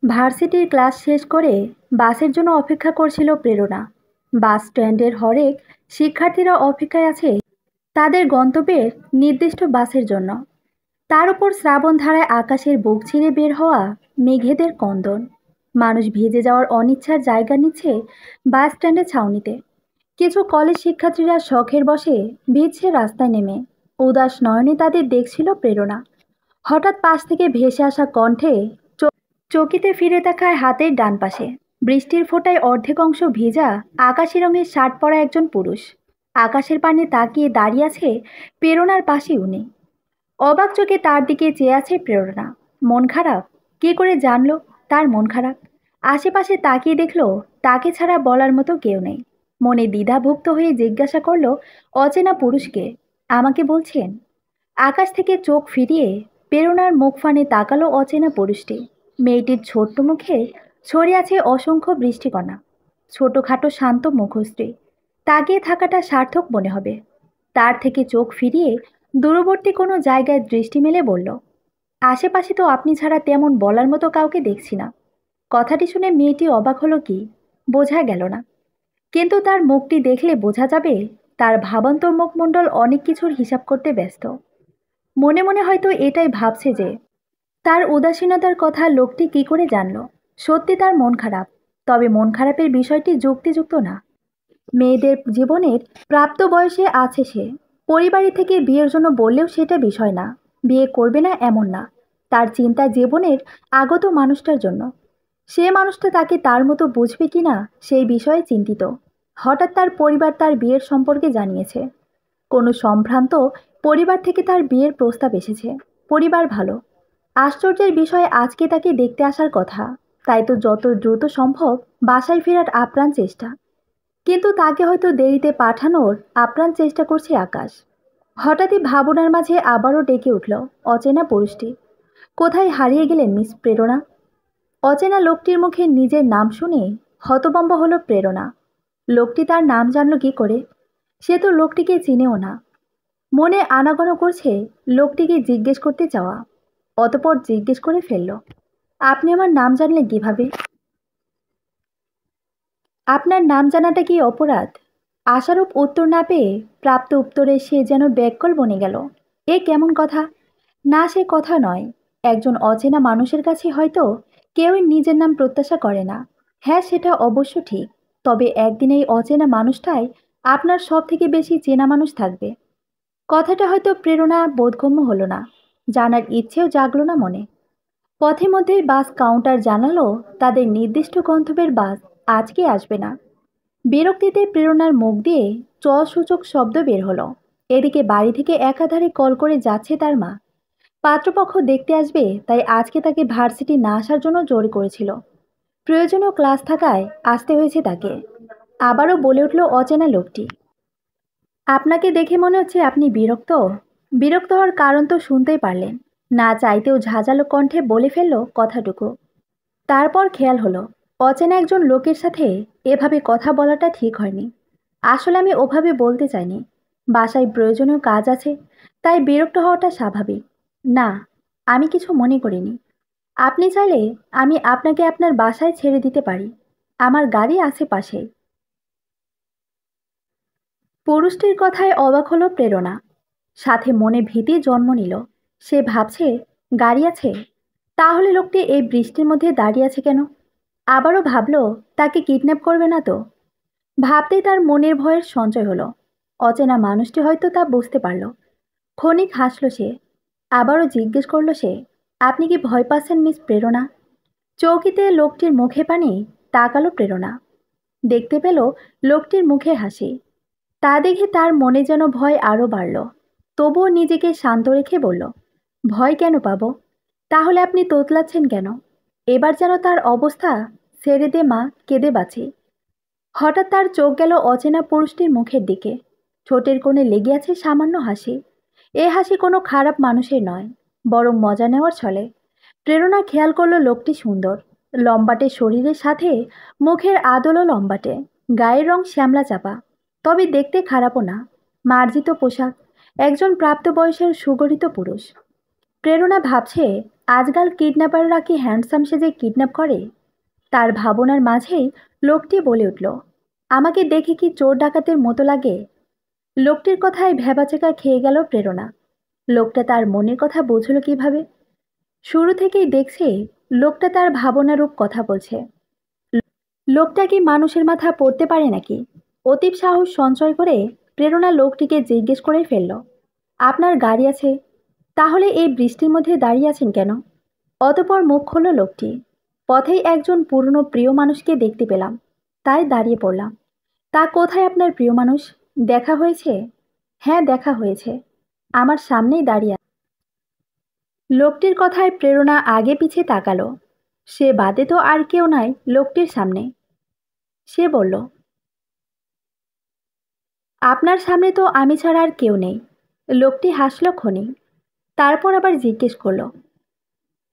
ভার্সিটির ক্লাস শেষ করে বাসের জন্য অপেক্ষা করছিল প্রেরণা। বাস স্ট্যান্ডের হরেক শিক্ষার্থীরা অপেক্ষায় আছে তাদের গন্তব্যের নির্দিষ্ট বাসের জন্য। তার উপর শ্রাবণ ধারায় আকাশের বুক ছিঁড়ে বের হওয়া মেঘেদের কন্দন। মানুষ ভিজে যাওয়ার অনিচ্ছার জায়গা নিচ্ছে বাস স্ট্যান্ডের ছাউনিতে। কিছু কলেজ শিক্ষার্থীরা শখের বসে ভিজছে রাস্তায় নেমে। উদাস নয়নে তাদের দেখছিল প্রেরণা। হঠাৎ পাশ থেকে ভেসে আসা কণ্ঠে চকিতে ফিরে তাকায় হাতের ডান পাশে। বৃষ্টির ফোঁটায় অর্ধেক অংশ ভেজা আকাশি রঙের শার্ট পরা একজন পুরুষ। আকাশের পানে তাকিয়ে দাঁড়িয়ে আছে প্রেরণার পাশে উনি। অবাক চোখে তার দিকে চেয়ে আছে প্রেরণা। মন খারাপ? কি করে জানলো তার মন খারাপ? আশেপাশে তাকিয়ে দেখলো তাকে ছাড়া বলার মতো কেউ নেই। মনে দ্বিধাভুক্ত হয়ে জিজ্ঞাসা করলো, অচেনা পুরুষকে আমাকে বলছেন? আকাশ থেকে চোখ ফিরিয়ে প্রেরণার মুখ ফানে তাকালো অচেনা পুরুষটি। মেয়েটির ছোট্ট মুখে ছড়িয়ে আছে অসংখ্য বৃষ্টিকণা। ছোটখাটো শান্ত মুখশ্রী। তাকিয়ে থাকাটা সার্থক মনে হবে। তার থেকে চোখ ফিরিয়ে দূরবর্তী কোনো জায়গায় দৃষ্টি মেলে বলল, আশেপাশে তো আপনি ছাড়া তেমন বলার মতো কাউকে দেখছি না। কথাটি শুনে মেয়েটি অবাক হলো কি বোঝা গেল না, কিন্তু তার মুখটি দেখলে বোঝা যাবে তার ভাবান্তর মুখমণ্ডল অনেক কিছুর হিসাব করতে ব্যস্ত। মনে মনে হয়তো এটাই ভাবছে যে তার উদাসীনতার কথা লোকটি কি করে জানল। সত্যি তার মন খারাপ, তবে মন খারাপের বিষয়টি যুক্তিযুক্ত না। মেয়েদের জীবনের প্রাপ্ত বয়সে আছে সে। পরিবারের থেকে বিয়ের জন্য বললেও সেটা বিষয় না। বিয়ে করবে না এমন না। তার চিন্তা জীবনের আগত মানুষটার জন্য। সে মানুষটা তাকে তার মতো বুঝবে কিনা সেই বিষয়ে চিন্তিত। হঠাৎ তার পরিবার তার বিয়ের সম্পর্কে জানিয়েছে। কোনো সম্ভ্রান্ত পরিবার থেকে তার বিয়ের প্রস্তাব এসেছে। পরিবার ভালো। আশ্চর্যের বিষয় আজকে তাকে দেখতে আসার কথা। তাই তো যত দ্রুত সম্ভব বাসায় ফেরার আপ্রাণ চেষ্টা। কিন্তু তাকে হয়তো দেরিতে পাঠানোর আপ্রাণ চেষ্টা করছে আকাশ। হঠাৎই ভাবনার মাঝে আবারও ডেকে উঠল অচেনা পুরুষটি। কোথায় হারিয়ে গেলেন মিস প্রেরণা? অচেনা লোকটির মুখে নিজের নাম শুনে হতভম্ব হলো প্রেরণা। লোকটি তার নাম জানল কি করে? সে তো লোকটিকে চিনেও না। মনে আনাগোনা করছে লোকটিকে জিজ্ঞেস করতে চাওয়া। অতপর জিজ্ঞেস করে ফেলল, আপনি আমার নাম জানলেন কিভাবে? আপনার নাম জানাটা কি অপরাধ? আশারূপ উত্তর না পেয়ে প্রাপ্ত উত্তরে সে যেন ব্যাকুল বনে গেল। এ কেমন কথা? না, সে কথা নয়। একজন অচেনা মানুষের কাছে হয়তো কেউই নিজের নাম প্রত্যাশা করে না। হ্যাঁ, সেটা অবশ্য ঠিক। তবে একদিন এই অচেনা মানুষটাই আপনার সব থেকে বেশি চেনা মানুষ থাকবে। কথাটা হয়তো প্রেরণা বোধগম্য হলো না। জানার ইচ্ছেও জাগলো না মনে। পথে মধ্যেই বাস কাউন্টার জানালো তাদের নির্দিষ্ট গন্তব্যের বাস আজকে আসবে না। বিরক্তিতে প্রেরণার মুখ দিয়ে চ সূচক শব্দ বের হলো। এদিকে বাড়ি থেকে একাধারে কল করে যাচ্ছে তার মা। পাত্রপক্ষ দেখতে আসবে, তাই আজকে তাকে ভার্সিটি না আসার জন্য জোর করেছিল। প্রয়োজনীয় ক্লাস থাকায় আসতে হয়েছে তাকে। আবারও বলে উঠল অচেনা লোকটি, আপনাকে দেখে মনে হচ্ছে আপনি বিরক্ত। বিরক্ত হওয়ার কারণ তো শুনতেই পারলেন। না চাইতেও ঝাঁঝালো কণ্ঠে বলে ফেলল কথাটুকু। তারপর খেয়াল হলো অচেনা একজন লোকের সাথে এভাবে কথা বলাটা ঠিক হয়নি। আসলে আমি ওভাবে বলতে চাইনি। বাসায় প্রয়োজনীয় কাজ আছে, তাই বিরক্ত হওয়াটা স্বাভাবিক। না, আমি কিছু মনে করিনি। আপনি চাইলে আমি আপনাকে আপনার বাসায় ছেড়ে দিতে পারি। আমার গাড়ি আছে পাশেই। পুরুষটির কথায় অবাক হলো প্রেরণা। সাথে মনে ভীতি জন্ম নিল। সে ভাবছে, গাড়ি আছে? তাহলে লোকটি এই বৃষ্টির মধ্যে দাঁড়িয়ে আছে কেন? আবারও ভাবল, তাকে কিডন্যাপ করবে না তো? ভাবতেই তার মনের ভয়ের সঞ্চয় হলো। অচেনা মানুষটি হয়তো তা বুঝতে পারল। ক্ষণিক হাসল সে। আবারও জিজ্ঞেস করলো সে, আপনি কি ভয় পাচ্ছেন মিস প্রেরণা? চৌকিতে লোকটির মুখে পানে তাকালো প্রেরণা। দেখতে পেল লোকটির মুখে হাসি। তা দেখে তার মনে যেন ভয় আরও বাড়ল। তবুও নিজেকে শান্ত রেখে বলল, ভয় কেন পাবো? তাহলে আপনি তোতলাচ্ছেন কেন? এবার যেন তার অবস্থা, ছেড়ে দে মা, কেঁদে বাঁচি। হঠাৎ তার চোখ গেল অচেনা পুরুষটির মুখের দিকে। ঠোঁটের কোণে লেগে আছে সামান্য হাসি। এ হাসি কোনো খারাপ মানুষের নয়, বরং মজা নেওয়ার ছলে। প্রেরণা খেয়াল করলো লোকটি সুন্দর। লম্বাটে শরীরের সাথে মুখের আদলও লম্বাটে। গায়ের রং শ্যামলা চাপা, তবে দেখতে খারাপও না। মার্জিত পোশাক। একজন প্রাপ্তবয়সের সুগঠিত পুরুষ। প্রেরণা ভাবছে আজকাল কিডন্যাপাররা কি হ্যান্ডসাম সেজে কিডন্যাপ করে। তার ভাবনার মাঝেই লোকটি বলে উঠল, আমাকে দেখে কি চোর ডাকাতের মতো লাগে? লোকটির কথায় ভ্যাবাচেকা খেয়ে গেল প্রেরণা। লোকটা তার মনের কথা বুঝল কিভাবে? শুরু থেকেই দেখছে লোকটা তার ভাবনারূপ কথা বলছে। লোকটা কি মানুষের মাথা পড়তে পারে নাকি? অতীব সাহস সঞ্চয় করে প্রেরণা লোকটিকে জিজ্ঞেস করে ফেলল, আপনার গাড়ি আছে? তাহলে এই বৃষ্টির মধ্যে দাঁড়িয়ে আছেন কেন? অতঃপর মুখ খুলল লোকটি, পথেই একজন পুরনো প্রিয় মানুষকে দেখতে পেলাম, তাই দাঁড়িয়ে পড়লাম। তা কোথায় আপনার প্রিয় মানুষ? দেখা হয়েছে? হ্যাঁ, দেখা হয়েছে, আমার সামনেই দাঁড়িয়ে। লোকটির কথায় প্রেরণা আগে পিছে তাকালো। সে বাদে তো আর কেউ নাই লোকটির সামনে। সে বলল, আপনার সামনে তো আমি ছাড়া আর কেউ নেই। লোকটি হাসল ক্ষণে, তারপর আবার জিজ্ঞেস করল,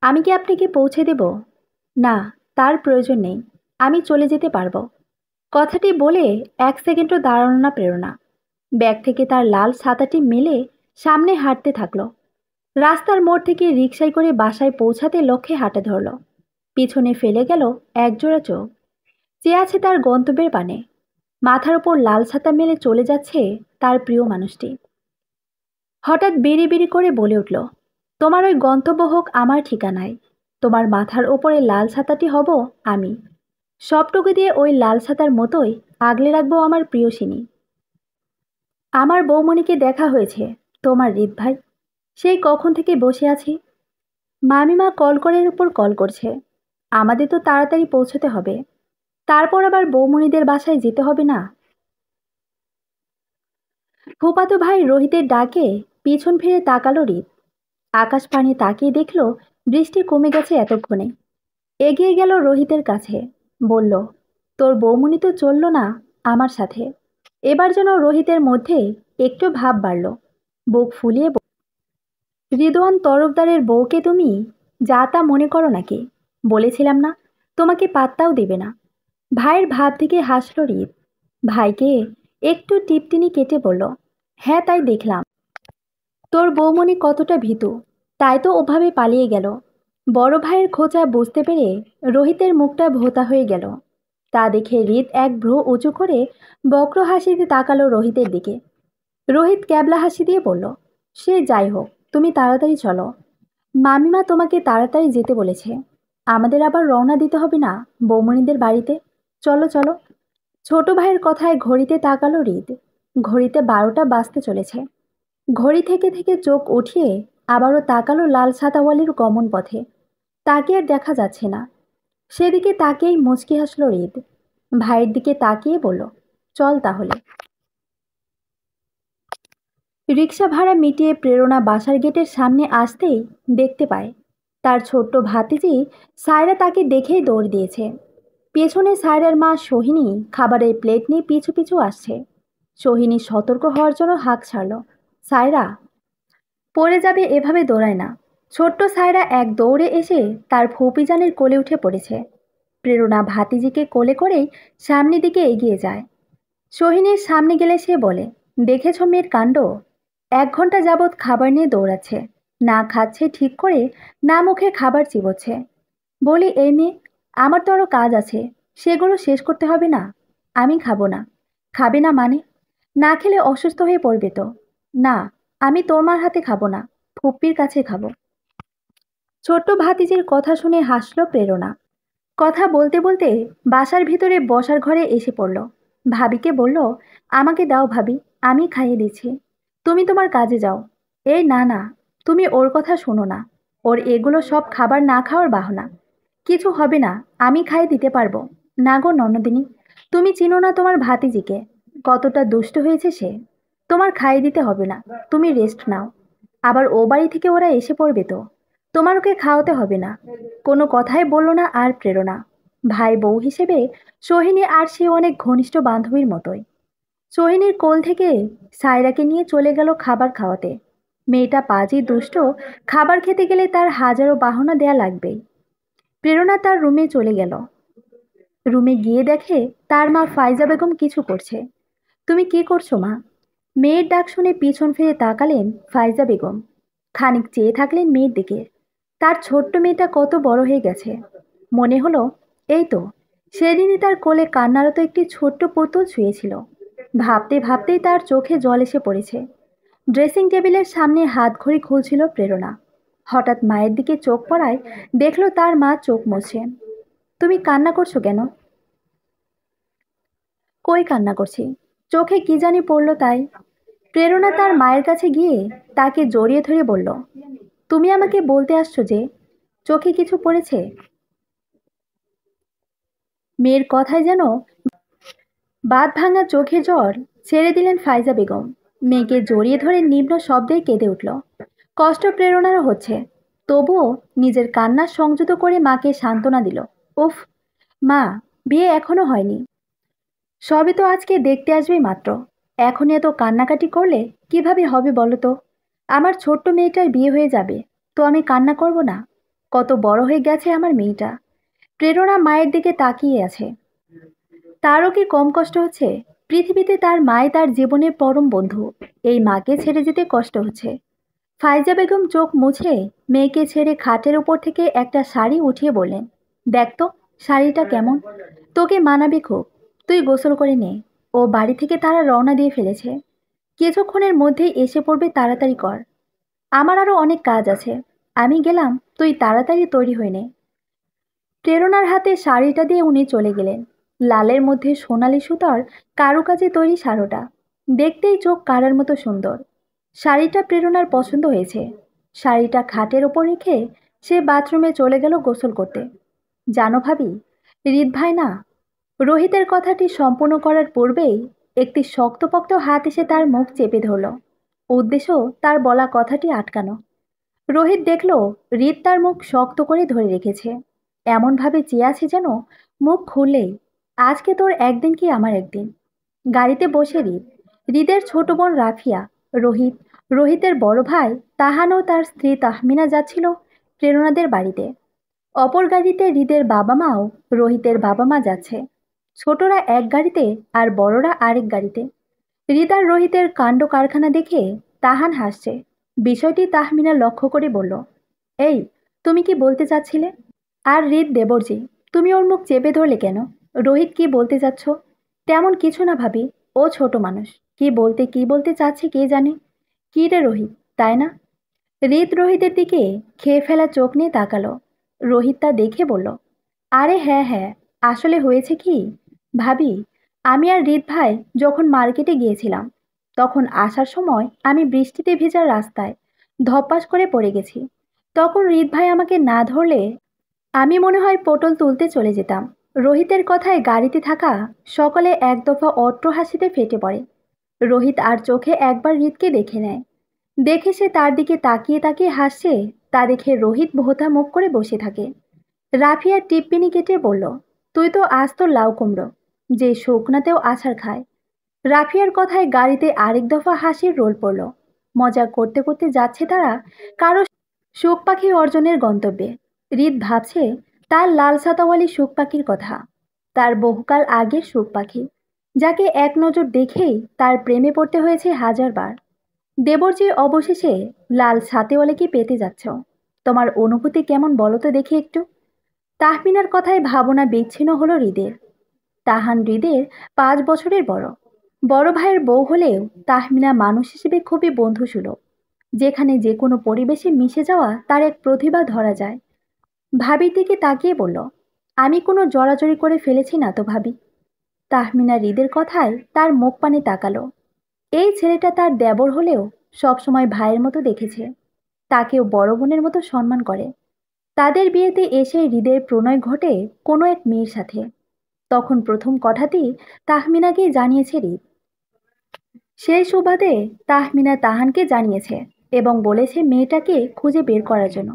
আমি কি আপনাকে পৌঁছে দেব? না, তার প্রয়োজন নেই, আমি চলে যেতে পারবো। কথাটি বলে এক সেকেন্ডও দাঁড়ানো না প্রেরণা। ব্যাগ থেকে তার লাল ছাতাটি মেলে সামনে হাঁটতে থাকলো। রাস্তার মোড় থেকে রিকশায় করে বাসায় পৌঁছাতে লক্ষ্যে হাঁটা ধরল। পিছনে ফেলে গেল একজোড়া চোখ। চেয়ে আছে তার গন্তব্যের পানে। মাথার ওপর লাল ছাতা মেলে চলে যাচ্ছে তার প্রিয় মানুষটি। হঠাৎ বিড়ি বিড়ি করে বলে উঠল, তোমার ওই গন্তব্য হোক আমার ঠিকানায়, তোমার মাথার ওপরে লাল ছাতাটি হব আমি। সবটুকু দিয়ে ওই লাল ছাতার মতোই আগলে রাখবো আমার প্রিয়সিনী। আমার বৌমণিকে দেখা হয়েছে তোমার হৃদ ভাই, সেই কখন থেকে বসে আছি। মামিমা কল করের উপর কল করছে, আমাদের তো তাড়াতাড়ি পৌঁছতে হবে, তারপর আবার বৌমণিদের বাসায় যেতে হবে না? ফুপাতো ভাই রোহিতের ডাকে পিছন ফিরে তাকালো হৃদ। আকাশ পানে তাকিয়ে দেখল বৃষ্টি কমে গেছে এতক্ষণে। এগিয়ে গেল রোহিতের কাছে, বলল, তোর বৌমণি তো চলল না আমার সাথে। এবার যেন রোহিতের মধ্যে একটু ভাব বাড়ল। বুক ফুলিয়ে রিদওয়ান তরফদারের বউকে তুমি যা তা মনে করো নাকি? বলেছিলাম না তোমাকে পাত্তাও দেবে না। ভাইয়ের ভাব থেকে হাসল হৃদ। ভাইকে একটু টিপটিনি কেটে বলল, হ্যাঁ তাই দেখলাম। তোর বৌমণি কতটা ভীতু, তাই তো ওভাবে পালিয়ে গেল। বড় ভাইয়ের খোঁচা বুঝতে পেরে রোহিতের মুখটা ভোঁতা হয়ে গেল। তা দেখে হৃদ এক ভ্রু উঁচু করে বক্র হাসিতে তাকালো রোহিতের দিকে। রোহিত ক্যাবলা হাসি দিয়ে বলল, সে যাই হোক, তুমি তাড়াতাড়ি চলো। মামিমা তোমাকে তাড়াতাড়ি যেতে বলেছে। আমাদের আবার রওনা দিতে হবে না বৌমণিদের বাড়িতে? চলো চলো। ছোট ভাইয়ের কথায় ঘড়িতে তাকালো হৃদ। ঘড়িতে 12টা বাজতে চলেছে। ঘড়ি থেকে থেকে চোখ উঠিয়ে আবারও তাকালো লাল ছাতাওয়ালির গমন পথে। তাকে আর দেখা যাচ্ছে না। সেদিকে তাকিয়েই মুচকি হাসল হৃদ। ভাইয়ের দিকে তাকিয়ে বলল, চল তাহলে। রিক্সা ভাড়া মিটিয়ে প্রেরণা বাসার গেটের সামনে আসতেই দেখতে পায় তার ছোট্ট ভাতিজি সায়রা তাকে দেখেই দৌড় দিয়েছে। পেছনে সায়রার মা সোহিনী খাবারের প্লেট নিয়ে পিছু পিছু আসছে। সোহিনী সতর্ক হওয়ার জন্য হাঁক ছাড়ল, সায়রা, পড়ে যাবে, এভাবে দৌড়ায় না। ছোট্ট সায়রা এক দৌড়ে এসে তার ফুপিজানের কোলে উঠে পড়েছে। প্রেরণা ভাতিজিকে কোলে করেই সামনের দিকে এগিয়ে যায়। সোহিনীর সামনে গেলে সে বলে, দেখেছ মেয়ের কাণ্ড, 1 ঘন্টা যাবৎ খাবার নিয়ে দৌড়াচ্ছে, না খাচ্ছে ঠিক করে, না মুখে খাবার চিবোচ্ছে। বলি, এই মেয়ে, আমার তো আরও কাজ আছে, সেগুলো শেষ করতে হবে না? আমি খাবো না। খাবে না মানে? না খেলে অসুস্থ হয়ে পড়বে তো। না, আমি তোর মার হাতে খাবো না, ফুপ্পির কাছে খাবো। ছোট্ট ভাতিজির কথা শুনে হাসল প্রেরণা। কথা বলতে বলতে বাসার ভিতরে বসার ঘরে এসে পড়ল। ভাবিকে বলল, আমাকে দাও ভাবি, আমি খাইয়ে দিচ্ছি, তুমি তোমার কাজে যাও। এই না না, তুমি ওর কথা শোনো না, ওর এগুলো সব খাবার না খাওয়ার বাহানা। কিছু হবে না, আমি খাইয়ে দিতে পারবো। না গো ননদিনী, তুমি চিনো না তোমার ভাতিজিকে, কতটা দুষ্ট হয়েছে সে। তোমার খাইয়ে দিতে হবে না, তুমি রেস্ট নাও। আবার ও বাড়ি থেকে ওরা এসে পড়বে তো, তোমার ওকে খাওয়াতে হবে না। কোনো কথাই বলল না আর প্রেরণা। ভাই বউ হিসেবে সোহিনী আর সে অনেক ঘনিষ্ঠ বান্ধবীর মতোই। সোহিনীর কোল থেকে সায়রাকে নিয়ে চলে গেল খাবার খাওয়াতে। মেয়েটা পাজি দুষ্ট, খাবার খেতে গেলে তার হাজারো বাহনা দেয়া লাগবেই। প্রেরণা তার রুমে চলে গেল। রুমে গিয়ে দেখে তার মা ফাইজা বেগম কিছু করছে। তুমি কি করছো মা? মেয়ের ডাক শুনে পিছন ফিরে তাকালেন ফাইজা বেগম। খানিক চেয়ে থাকলেন মেয়ের দিকে। তার ছোট্ট মেয়েটা কত বড় হয়ে গেছে। মনে হলো এই তো সেদিনই তার কোলে কান্নারত একটি ছোট্ট পুতুল শুয়েছিল। ভাবতে ভাবতেই তার চোখে জল এসে পড়েছে। ড্রেসিং টেবিলের সামনে হাত ঘড়ি খুলছিল প্রেরণা। হঠাৎ মায়ের দিকে চোখ পড়ায় দেখলো তার মা চোখ মুছে। তুমি কান্না করছো কেন? কই কান্না করছি, চোখে কি জানি পড়লো তাই। প্রেরণা তার মায়ের কাছে গিয়ে তাকে জড়িয়ে ধরে বলল, তুমি আমাকে বলতে আসছো যে চোখে কিছু পড়েছে? মেয়ের কথায় যেন বাঁধ ভাঙা চোখের জল ছেড়ে দিলেন ফাইজা বেগম। মেয়েকে জড়িয়ে ধরে নিম্ন শব্দেই কেঁদে উঠল। কষ্ট প্রেরণারও হচ্ছে, তবুও নিজের কান্না সংযত করে মাকে সান্ত্বনা দিল। উফ মা, বিয়ে এখনো হয়নি, সবে তো আজকে দেখতে আসবে মাত্র। এখন এত কান্নাকাটি করলে কিভাবে হবে বলো তো? আমার ছোট্ট মেয়েটার বিয়ে হয়ে যাবে, তো আমি কান্না করব না? কত বড় হয়ে গেছে আমার মেয়েটা। প্রেরণা মায়ের দিকে তাকিয়ে আছে। তারও কি কম কষ্ট হচ্ছে? পৃথিবীতে তার মাই তার জীবনের পরম বন্ধু, এই মাকে ছেড়ে যেতে কষ্ট হচ্ছে। ফাইজা বেগম চোখ মুছে মেয়েকে ছেড়ে খাটের উপর থেকে একটা শাড়ি উঠিয়ে বললেন, দেখ তো শাড়িটা কেমন, তোকে মানাবে খুব। তুই গোসল করে নে। ও বাড়ি থেকে তারা রওনা দিয়ে ফেলেছে, কিছুক্ষণের মধ্যেই এসে পড়বে, তাড়াতাড়ি কর। আমার আরো অনেক কাজ আছে, আমি গেলাম, তুই তাড়াতাড়ি তৈরি হয়ে নে। প্রেরণার হাতে শাড়িটা দিয়ে উনি চলে গেলেন। লালের মধ্যে সোনালি সুতার কারুকাজে তৈরি শাড়িটা দেখতেই চোখ কাড়ার মতো সুন্দর। শাড়িটা প্রেরণার পছন্দ হয়েছে। শাড়িটা খাটের ওপর রেখে সে বাথরুমে চলে গেল গোসল করতে। জানো ভাবি, রিত ভাই না, রোহিতের কথাটি সম্পূর্ণ করার পূর্বেই একটি শক্তপোক্ত হাত এসে তার মুখ চেপে ধরল। উদ্দেশ্য তার বলা কথাটি আটকানো। রোহিত দেখল রিত তার মুখ শক্ত করে ধরে রেখেছে, এমনভাবে চেয়ে আছে যেন মুখ খুললেই আজকে তোর একদিন কি আমার একদিন। গাড়িতে বসে হৃদের ছোট বোন রাফিয়া, রোহিত, রোহিতের বড় ভাই তাহান ও তার স্ত্রী তাহমিনা যাচ্ছিল প্রেরণাদের বাড়িতে। অপর গাড়িতে হৃদের বাবা মাও রোহিতের বাবা মা যাচ্ছে। ছোটরা এক গাড়িতে আর বড়রা আরেক গাড়িতে। হৃদ আর রোহিতের কাণ্ড কারখানা দেখে তাহান হাসছে। বিষয়টি তাহমিনা লক্ষ্য করে বলল, এই তুমি কি বলতে চাচ্ছিলে? আর হৃদ দেবরজি, তুমি ওর মুখ চেপে ধরলে কেন? রোহিত কি বলতে চাচ্ছ? তেমন কিছু না ভাবি, ও ছোট মানুষ, কি বলতে চাচ্ছে কে জানে। কি রে রোহিত, তাই না? হৃদ রোহিতের দিকে খেয়ে ফেলা চোখ নিয়ে তাকালো। রোহিত তা দেখে বলল, আরে হ্যাঁ হ্যাঁ, আসলে হয়েছে কি ভাবি, আমি আর হৃদ ভাই যখন মার্কেটে গিয়েছিলাম, তখন আসার সময় আমি বৃষ্টিতে ভেজা রাস্তায় ধপাস করে পড়ে গেছি। তখন হৃদ ভাই আমাকে না ধরলে আমি মনে হয় পটল তুলতে চলে যেতাম। রোহিতের কথায় গাড়িতে থাকা সকলে এক দফা অট্ট হাসিতে ফেটে পড়ে। রোহিত আর চোখে একবার হৃদকে দেখে নেয়। দেখে সে তার দিকে তাকিয়ে তাকিয়ে হাসছে, তা দেখে রোহিত ভোঁতা মুখ করে বসে থাকে। রাফিয়া টিপ্পিনি কেটে বলল, তুই তো আজ তো লাউ কুমড়ো, যে শুকনাতেও আছাড় খায়। রাফিয়ার কথায় গাড়িতে আরেক দফা হাসির রোল পড়ল। মজা করতে করতে যাচ্ছে তারা কারো শোক পাখি অর্জনের গন্তব্যে। হৃদ ভাবছে তার লাল ছাতাওয়ালি শোক পাখির কথা, তার বহুকাল আগের শোক পাখি, যাকে এক নজর দেখেই তার প্রেমে পড়তে হয়েছে হাজারবার। দেবরজি, অবশেষে লাল ছাতেওয়ালাকে পেতে যাচ্ছ, তোমার অনুভূতি কেমন বলো তো দেখি একটু। তাহমিনার কথায় ভাবনা বিচ্ছিন্ন হলো হৃদের। তাহান হৃদের 5 বছরের বড়। বড় ভাইয়ের বউ হলেও তাহমিনা মানুষ হিসেবে খুবই বন্ধুসুলভ। যেখানে যে কোনো পরিবেশে মিশে যাওয়া তার এক প্রতিভা ধরা যায়। ভাবির দিকে তাকিয়ে বলল, আমি কোনো জড়াজড়ি করে ফেলেছি না তো ভাবি? তাহমিনা হৃদের কথায় তার মুখ পানে তাকালো। এই ছেলেটা তার দেবর হলেও সবসময় ভাইয়ের মতো দেখেছে, তাকেও বড় বোনের মতো সম্মান করে। তাদের বিয়েতে এসে হৃদের প্রণয় ঘটে কোনো এক মেয়ের সাথে। তখন প্রথম কথাতেই তাহমিনাকেই জানিয়েছে হৃদ। সেই সুবাদে তাহমিনা তাহানকে জানিয়েছে এবং বলেছে মেয়েটাকে খুঁজে বের করার জন্য।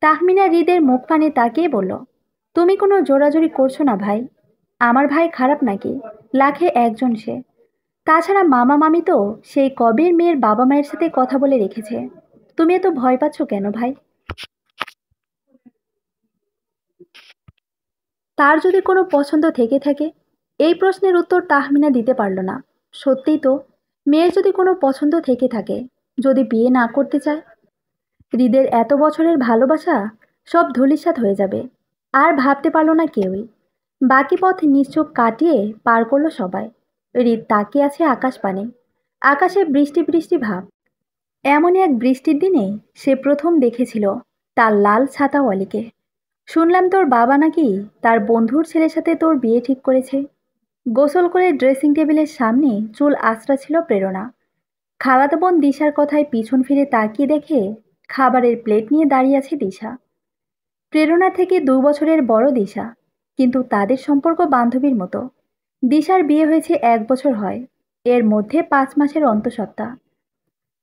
তাহমিনা হৃদের মুখ পানে তাকিয়ে বলল, তুমি কোনো জোরাজুরি করছো না ভাই? আমার ভাই খারাপ নাকি? লাখে একজন সে। তাছাড়া মামা মামি তো সেই কবের মেয়ের বাবা মায়ের সাথে কথা বলে রেখেছে। তুমি এত ভয় পাচ্ছ কেন ভাই? তার যদি কোনো পছন্দ থেকে থাকে? এই প্রশ্নের উত্তর তাহমিনা দিতে পারল না। সত্যিই তো, মেয়ের যদি কোনো পছন্দ থেকে থাকে, যদি বিয়ে না করতে চায়, হৃদের এত বছরের ভালোবাসা সব ধূলিসাৎ হয়ে যাবে। আর ভাবতে পারল না কেউই। বাকি পথ নিশ্চুপ কাটিয়ে পার করলো সবাই। হৃদ তাকিয়ে আছে আকাশ পানে। আকাশে বৃষ্টি বৃষ্টি ভাব। এমনই এক বৃষ্টির দিনে সে প্রথম দেখেছিল তার লাল ছাতাওয়ালিকে। শুনলাম তোর বাবা নাকি তার বন্ধুর ছেলের সাথে তোর বিয়ে ঠিক করেছে। গোসল করে ড্রেসিং টেবিলের সামনে চুল আঁচড়া ছিল প্রেরণা। খালাতো বোন দিশার কথায় পিছন ফিরে তাকিয়ে দেখে খাবারের প্লেট নিয়ে দাঁড়িয়ে আছে দিশা। প্রেরণা থেকে 2 বছরের বড় দিশা, কিন্তু তাদের সম্পর্ক বান্ধবীর মতো। দিশার বিয়ে হয়েছে 1 বছর হয়, এর মধ্যে 5 মাসের অন্তঃসত্ত্বা।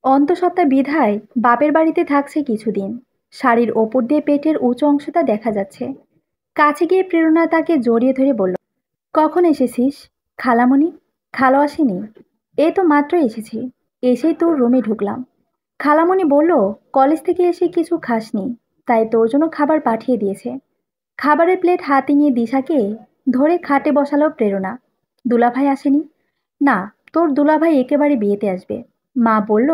অন্তঃসত্ত্বা বিধায় বাপের বাড়িতে থাকছে কিছুদিন। শাড়ির ওপর দিয়ে পেটের উঁচু অংশটা দেখা যাচ্ছে। কাছে গিয়ে প্রেরণা তাকে জড়িয়ে ধরে বলল, কখন এসেছিস খালামণি? খালো আসেনি? এই তো মাত্র এসেছি, এসেই তোর রুমে ঢুকলাম। খালামণি বলল কলেজ থেকে এসে কিছু খাসনি, তাই তোর জন্য খাবার পাঠিয়ে দিয়েছে। খাবারের প্লেট হাতে নিয়ে দিশাকে ধরে খাটে বসালো প্রেরণা। দুলাভাই আসেনি? না, তোর দুলাভাই একেবারে বিয়েতে আসবে। মা বলল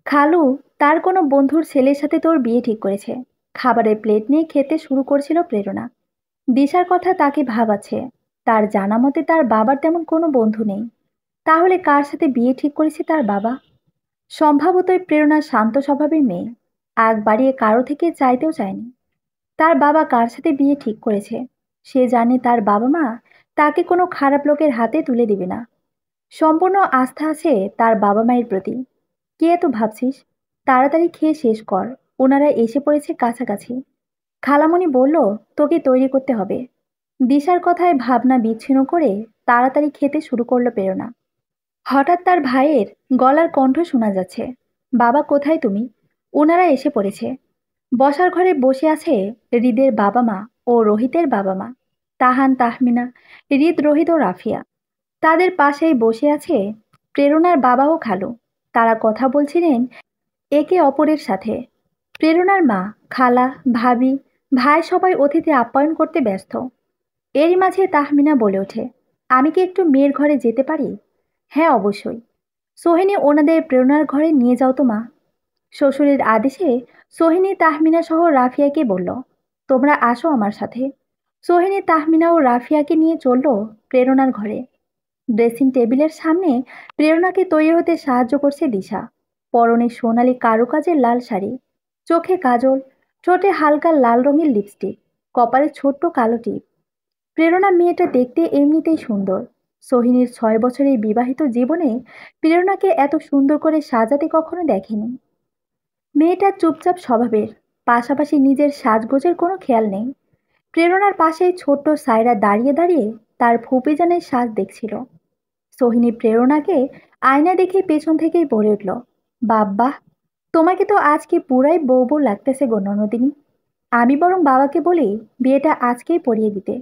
খালু তার কোনো বন্ধুর ছেলের সাথে তোর বিয়ে ঠিক করেছে। খাবারের প্লেট নিয়ে খেতে শুরু করছিল প্রেরণা। দিশার কথা তাকে ভাবাচ্ছে। তার জানা মতে তার বাবার তেমন কোনো বন্ধু নেই। তাহলে কার সাথে বিয়ে ঠিক করেছে তার বাবা? সম্ভবতই প্রেরণার শান্ত স্বভাবের মেয়ে। আগ বাড়িয়ে কারো থেকে চাইতেও চায়নি। তার বাবা কার সাথে বিয়ে ঠিক করেছে সে জানে তার বাবা মা তাকে কোনো খারাপ লোকের হাতে তুলে দিবে না। সম্পূর্ণ আস্থা আছে তার বাবা মায়ের প্রতি। কে এত ভাবছিস? তাড়াতাড়ি খেয়ে শেষ কর, ওনারা এসে পড়েছে কাছাকাছি। খালামণি বলল তোকে তৈরি করতে হবে। দিশার কথায় ভাবনা বিচ্ছিন্ন করে তাড়াতাড়ি খেতে শুরু করলো প্রেরণা। হঠাৎ তার ভাইয়ের গলার কণ্ঠ শোনা যাচ্ছে, বাবা কোথায় তুমি? ওনারা এসে পড়েছে। বসার ঘরে বসে আছে হৃদের বাবা মা ও রোহিতের বাবা মা, তাহান তাহমিনা, হৃদ, রোহিত ও রাফিয়া। তাদের পাশেই বসে আছে প্রেরণার বাবা ও খালু। তারা কথা বলছিলেন একে অপরের সাথে। প্রেরণার মা, খালা, ভাবি, ভাই সবাই অতিথি আপ্যায়ন করতে ব্যস্ত। এরই মাঝে তাহমিনা বলে ওঠে, আমি কি একটু মেয়ের ঘরে যেতে পারি? হ্যাঁ অবশ্যই। সোহিনী ওনাদের প্রেরণার ঘরে নিয়ে যাও তো মা। শ্বশুরের আদেশে সোহিনী তাহমিনা সহ রাফিয়াকে বলল, তোমরা আসো আমার সাথে। সোহিনী তাহমিনা ও রাফিয়াকে নিয়ে চলল প্রেরণার ঘরে। ড্রেসিং টেবিলের সামনে প্রেরণাকে তৈরি হতে সাহায্য করছে দিশা। পরনে সোনালি কারুকাজের লাল শাড়ি, চোখে কাজল, ঠোঁটে হালকা লাল রঙের লিপস্টিক, কপালে ছোট্ট কালো টিপ। প্রেরণা মেয়েটা দেখতে এমনিতেই সুন্দর। সোহিনীর 6 বছরের বিবাহিত জীবনে প্রেরণাকে এত সুন্দর করে সাজাতে কখনো দেখেনি। মেয়েটা চুপচাপ স্বভাবের, পাশাপাশি নিজের সাজগোজের কোনো খেয়াল নেই। প্রেরণার পাশেই ছোট্ট সায়রা দাঁড়িয়ে দাঁড়িয়ে তার ফুপিজানের সাজ দেখছিল। সোহিনী প্রেরণাকে আয়না দেখে পেছন থেকেই বলে উঠল, বাব্বা, তোমাকে তো আজকে পুরাই বউ বউ লাগতেছে গো ননদিনী। আমি বরং বাবাকে বলি বিয়েটা আজকেই পড়িয়ে দিতে।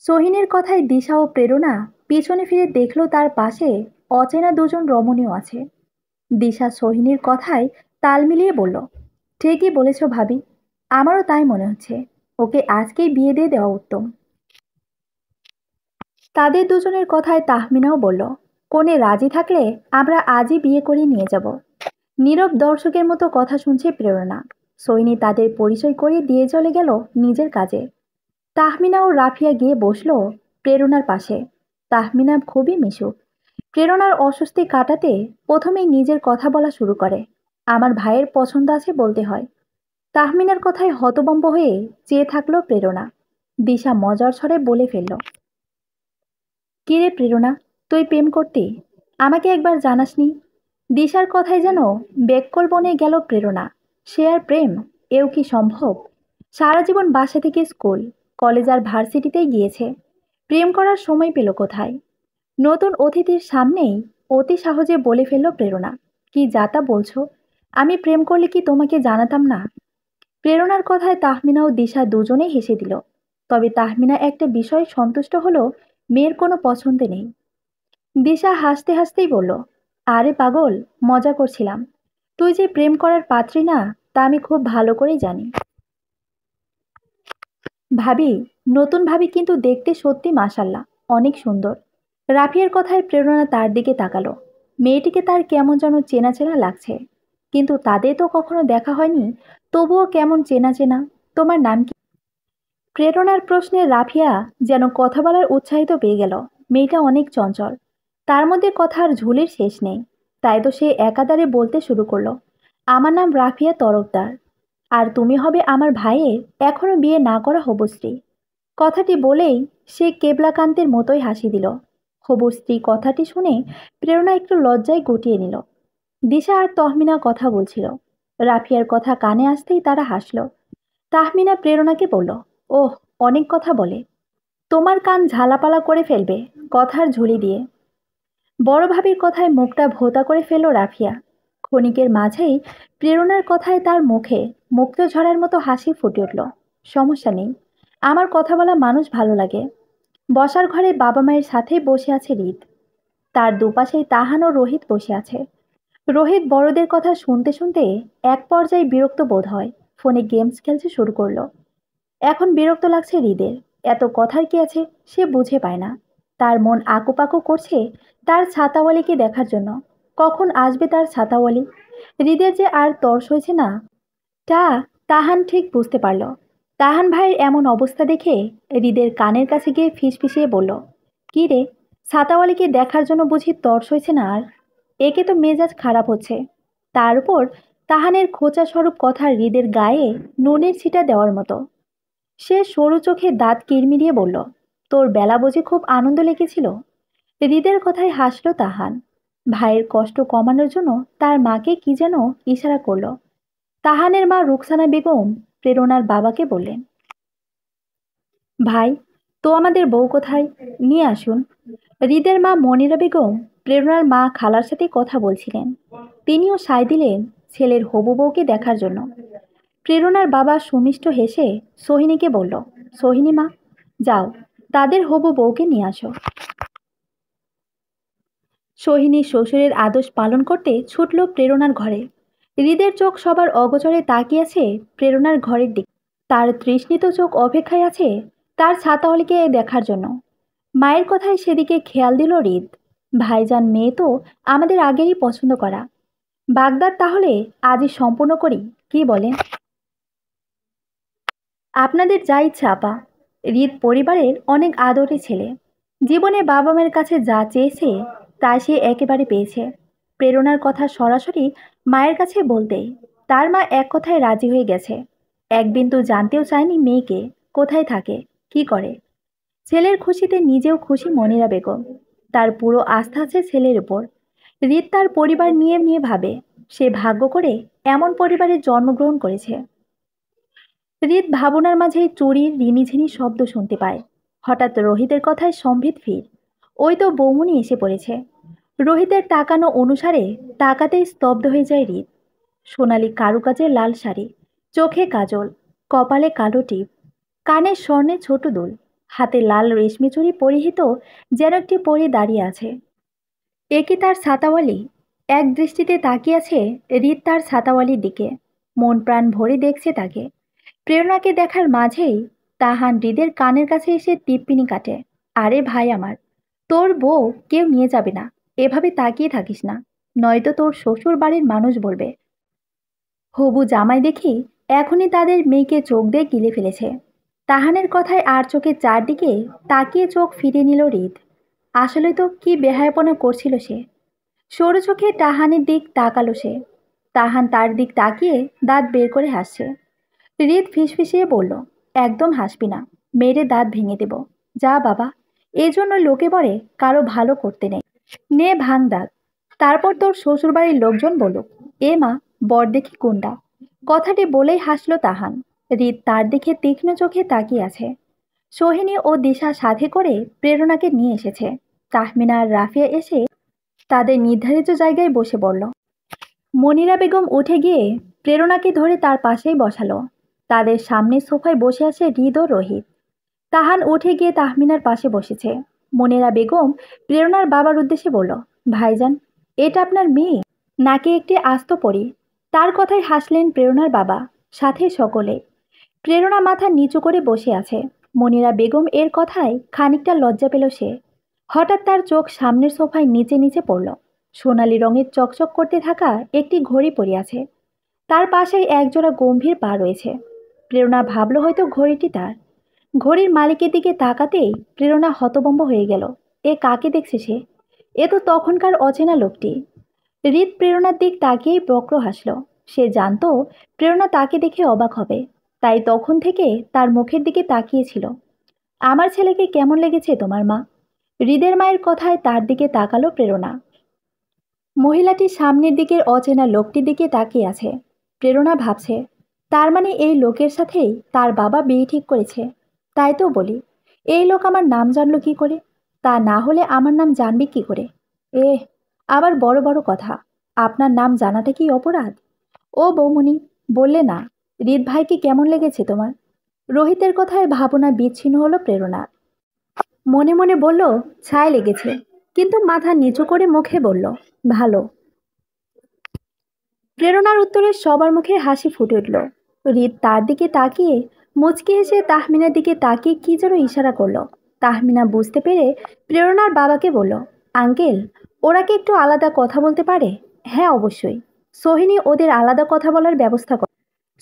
সোহিনীর কথায় দিশা ও প্রেরণা পিছনে ফিরে দেখলো তার পাশে অচেনা দুজন রমণীয় আছে। দিশা সোহিনীর কথায় তাল মিলিয়ে বলল, ঠিকই বলেছ ভাবি, আমারও তাই মনে হচ্ছে। ওকে আজকেই বিয়ে দিয়ে দেওয়া উত্তম। তাদের দুজনের কথায় তাহমিনাও বলল, কোনে রাজি থাকলে আমরা আজই বিয়ে করে নিয়ে যাব। নীরব দর্শকের মতো কথা শুনছে প্রেরণা। সোহিনী তাদের পরিচয় করিয়ে দিয়ে চলে গেল নিজের কাজে। তাহমিনা ও রাফিয়া গিয়ে বসলো প্রেরণার পাশে। তাহমিনা খুবই মিশুক। প্রেরণার অস্বস্তি কাটাতে প্রথমেই নিজের কথা বলা শুরু করে। আমার ভাইয়ের পছন্দ আছে বলতে হয়। তাহমিনার কথায় হতভম্ব হয়ে চেয়ে থাকলো প্রেরণা। দিশা মজার ছড়ে বলে ফেলল, কিরে প্রেরণা, তুই প্রেম করতি? আমাকে একবার জানাসনি। দিশার কথায় যেন বেককল বনে গেল প্রেরণা। সে আর প্রেম, এও কি সম্ভব? সারা জীবন বাসা থেকে স্কুল, কলেজ আর ভার্সিটিতেই গিয়েছে। প্রেম করার সময় পেল কোথায়? নতুন অতিথির সামনেই অতি সহজে বলে ফেলল প্রেরণা, কি যাতা বলছো? আমি প্রেম করলে কি তোমাকে জানাতাম না? প্রেরণার কথায় তাহমিনা ও দিশা দুজনেই হেসে দিল। তবে তাহমিনা একটা বিষয়ে সন্তুষ্ট হলো, মেয়ের কোনো পছন্দ নেই। দিশা হাসতে হাসতেই বলল, আরে পাগল, মজা করছিলাম। তুই যে প্রেম করার পাত্রী না তা আমি খুব ভালো করেই জানি। ভাবি, নতুন ভাবি কিন্তু দেখতে সত্যি মাশাল্লাহ, অনেক সুন্দর। রাফিয়ার কথায় প্রেরণা তার দিকে তাকালো। মেয়েটিকে তার কেমন যেন চেনা চেনা লাগছে। কিন্তু তাদের তো কখনো দেখা হয়নি, তবুও কেমন চেনা চেনা। তোমার নাম কি? প্রেরণার প্রশ্নে রাফিয়া যেন কথা বলার উৎসাহিত পেয়ে গেল। মেয়েটা অনেক চঞ্চল, তার মধ্যে কথার ঝুলির শেষ নেই। তাই তো সে একাধারে বলতে শুরু করলো, আমার নাম রাফিয়া তরফদার, আর তুমি হবে আমার ভাইয়ের এখনো বিয়ে না করা হবু স্ত্রী। কথাটি বলেই সে কেবলাকান্তের মতোই হাসি দিল। হবু স্ত্রী কথাটি শুনে প্রেরণা একটু লজ্জায় গুটিয়ে নিল। দিশা আর তহমিনা কথা বলছিল। রাফিয়ার কথা কানে আসতেই তারা হাসল। তাহমিনা প্রেরণাকে বলল, ওহ, অনেক কথা বলে, তোমার কান ঝালাপালা করে ফেলবে কথার ঝুলি দিয়ে। বড় ভাবির কথায় মুখটা ভোঁতা করে ফেলল রাফিয়া। ক্ষণিকের মাঝেই প্রেরণার কথায় তার মুখে মুক্ত ঝরার মতো হাসি ফুটে উঠল। সমস্যা নেই, আমার কথা বলা মানুষ ভালো লাগে। বসার ঘরে বাবা মায়ের সাথেই বসে আছে হৃদ। তার দুপাশেই তাহান ও রোহিত বসে আছে। রোহিত বড়দের কথা শুনতে শুনতে এক পর্যায়ে বিরক্ত বোধ হয়, ফোনে গেমস খেলতে শুরু করলো। এখন বিরক্ত লাগছে হৃদের। এত কথার কি আছে সে বুঝে পায় না। তার মন আকুপাকু করছে তার ছাতাওয়ালিকে দেখার জন্য। কখন আসবে তার ছাতাওয়ালি? হৃদের যে আর তর্স হয়েছে না তা তাহান ঠিক বুঝতে পারল। তাহান ভাইয়ের এমন অবস্থা দেখে হৃদের কানের কাছে গিয়ে ফিসফিসিয়ে বলল, কি রে, ছাতাওয়ালিকে দেখার জন্য বুঝি তর্স হয়েছে না আর? একে তো মেজাজ খারাপ হচ্ছে। তার উপর তাহানের খোঁচা স্বরূপ কথা হৃদের গায়ে নুনের ছিটা দেওয়ার মতো। সে সরু চোখে দাঁত কিরমিরিয়ে বলল, তোর বেলা বুঝি খুব আনন্দ লেগেছিল? হৃদের কথায় হাসল তাহান। ভাইয়ের কষ্ট কমানোর জন্য তার মাকে কি যেন ইশারা করল। তাহানের মা রুকসানা বেগম প্রেরণার বাবাকে বললেন, ভাই, তো আমাদের বউ কোথায়, নিয়ে আসুন। হৃদের মা মনিরা বেগম প্রেরণার মা খালার সাথে কথা বলছিলেন। তিনিও সায় দিলেন ছেলের হবু বউকে দেখার জন্য। প্রেরণার বাবা সুমিষ্ট হেসে সোহিনীকে বলল, সোহিনী মা, যাও তাদের হবু বউকে নিয়ে আসো। সোহিনী শ্বশুরের আদেশ পালন করতে ছুটল প্রেরণার ঘরে। হৃদের চোখ সবার অগোচরে তাকিয়েছে প্রেরণার ঘরের দিকে। তার তৃষ্ণিত চোখ অপেক্ষায় আছে তার ছাতাওয়ালিকে দেখার জন্য। মায়ের কথায় সেদিকে খেয়াল দিল হৃদ। ভাইজান মেয়ে তো আমাদের আগেরই পছন্দ করা। বাগদাদ তাহলে আজই সম্পূর্ণ করি, কি বলেন? আপনাদের যা ইচ্ছা আপা। হৃদ পরিবারের অনেক আদরে ছেলে। জীবনে বাবা মায়ের কাছে যা চেয়েছে তা সে একেবারে পেয়েছে। প্রেরণার কথা সরাসরি মায়ের কাছে বলতেই তার মা এক কথায় রাজি হয়ে গেছে। এক বিন্দু জানতেও চায়নি মেয়েকে কোথায় থাকে, কি করে। ছেলের খুশিতে নিজেও খুশি মনিরা বেগম। তার পুরো আস্থা আছে ছেলের উপর। হৃদ তার পরিবার নিয়ে নিয়ে ভাবে সে ভাগ্য করে এমন পরিবারে জন্মগ্রহণ করেছে। হৃদ ভাবনার মাঝে চুরির রিনিঝিনি শব্দ শুনতে পায়। হঠাৎ রোহিতের কথায় সম্বিত ফির। ওই তো বৌমনি এসে পড়েছে। রোহিতের তাকানো অনুসারে তাকাতেই স্তব্ধ হয়ে যায় হৃদ। সোনালি কারুকাজের লাল শাড়ি, চোখে কাজল, কপালে কালো টিপ, কানে স্বর্ণে ছোট দুল, হাতে লাল রেশমি চুড়ি পরিহিত যেন একটি পরি দাঁড়িয়ে আছে। এ কি তার ছাতাওয়ালি? এক দৃষ্টিতে তাকিয়ে আছে হৃদ তার ছাতাওয়ালির দিকে। মন প্রাণ ভরে দেখছে তাকে। প্রেরণাকে দেখার মাঝেই তাহান হৃদের কানের কাছে এসে টিপ্পিনি কাটে, আরে ভাই আমার, তোর বউ কেউ নিয়ে যাবে না, এভাবে তাকিয়ে থাকিস না, নয়তো তোর শ্বশুর বাড়ির মানুষ বলবে। হবু জামাই দেখি এখনই তাদের মেয়েকে চোখ দিয়ে গিলে ফেলেছে। তাহানের কথায় আর চোখের চারদিকে তাকিয়ে চোখ ফিরিয়ে নিল হৃদ। আসলে তো কি বেহায়াপনা করছিল সে। সরু চোখে তাহানের দিক তাকালো সে। তাহান তার দিক তাকিয়ে দাঁত বের করে হাসছে। হৃদ ফিসফিসিয়ে বলল, একদম হাসবি না, মেরে দাঁত ভেঙে দেব। যা বাবা, এই জন্য লোকে বলে কারো ভালো করতে নেই, নে ভাঙ দাঁত। তারপর তোর শ্বশুরবাড়ির লোকজন বলুক, এ মা, বর দেখি কোনটা। কথাটি বলেই হাসল তাহান। হৃদ তার দিকে তীক্ষ্ণ চোখে তাকিয়ে আছে। সোহিনী ও দিশা সাথে করে প্রেরণাকে নিয়ে এসেছে। তাহমিনা আর রাফিয়া এসে তাদের নির্ধারিত জায়গায় বসে পড়ল। মনিরা বেগম উঠে গিয়ে প্রেরণাকে ধরে তার পাশেই বসালো। তাদের সামনে সোফায় বসে আছে হৃদ ও রোহিত। তাহান উঠে গিয়ে তাহমিনার পাশে বসেছে। মনিরা বেগম প্রেরণার বাবার উদ্দেশ্যে বলল, ভাইজান, এটা আপনার মেয়ে নাকি একটি আস্ত পরী? তার কথায় হাসলেন প্রেরণার বাবা, সাথে সকলে। প্রেরণা মাথা নিচু করে বসে আছে। মনিরা বেগম এর কথায় খানিকটা লজ্জা পেল সে। হঠাৎ তার চোখ সামনের সোফায় নিচে নিচে পড়ল। সোনালি রঙের চকচক করতে থাকা একটি ঘড়ি পড়ে আছে। তার পাশেই একজোড়া গম্ভীর পা রয়েছে। প্রেরণা ভাবল হয়তো ঘড়িটি তার। ঘড়ির মালিকের দিকে তাকাতেই প্রেরণা হতভম্ব হয়ে গেল। এ কাকে দেখছে সে? এ তো তখনকার অচেনা লোকটি। হৃদ প্রেরণার দিক তাকিয়েই বক্র হাসল। সে জানতো প্রেরণা তাকে দেখে অবাক হবে, তাই তখন থেকে তার মুখের দিকে তাকিয়েছিল। আমার ছেলেকে কেমন লেগেছে তোমার মা? হৃদের মায়ের কথায় তার দিকে তাকালো প্রেরণা। মহিলাটি সামনের দিকের অচেনা লোকটির দিকে তাকিয়ে আছে। প্রেরণা ভাবছে, তার মানে এই লোকের সাথেই তার বাবা বিয়ে ঠিক করেছে। তাই তো বলি, এই লোক আমার নাম জানলো কি করে? তা না হলে আমার নাম জানবে কি করে? এ আবার বড় বড় কথা। আপনার নাম জানাটা কি অপরাধ? ও বৌমনি, বললে না হৃদ ভাইকে কেমন লেগেছে তোমার? রোহিতের কথায় ভাবনা বিচ্ছিন্ন হলো প্রেরণা। মনে মনে বলল, ছাই লেগেছে, কিন্তু মাথা নিচু করে মুখে বলল, ভালো। প্রেরণার উত্তরে সবার মুখে হাসি ফুটে উঠল। হৃদ তার দিকে তাকিয়ে মুচকি হেসে তাহমিনার দিকে তাকিয়ে কি যেন ইশারা করলো। তাহমিনা বুঝতে পেরে প্রেরণার বাবাকে বলল, আঙ্কেল, ওরা কি একটু আলাদা কথা বলতে পারে? হ্যাঁ অবশ্যই। সোহিনী ওদের আলাদা কথা বলার ব্যবস্থা করে।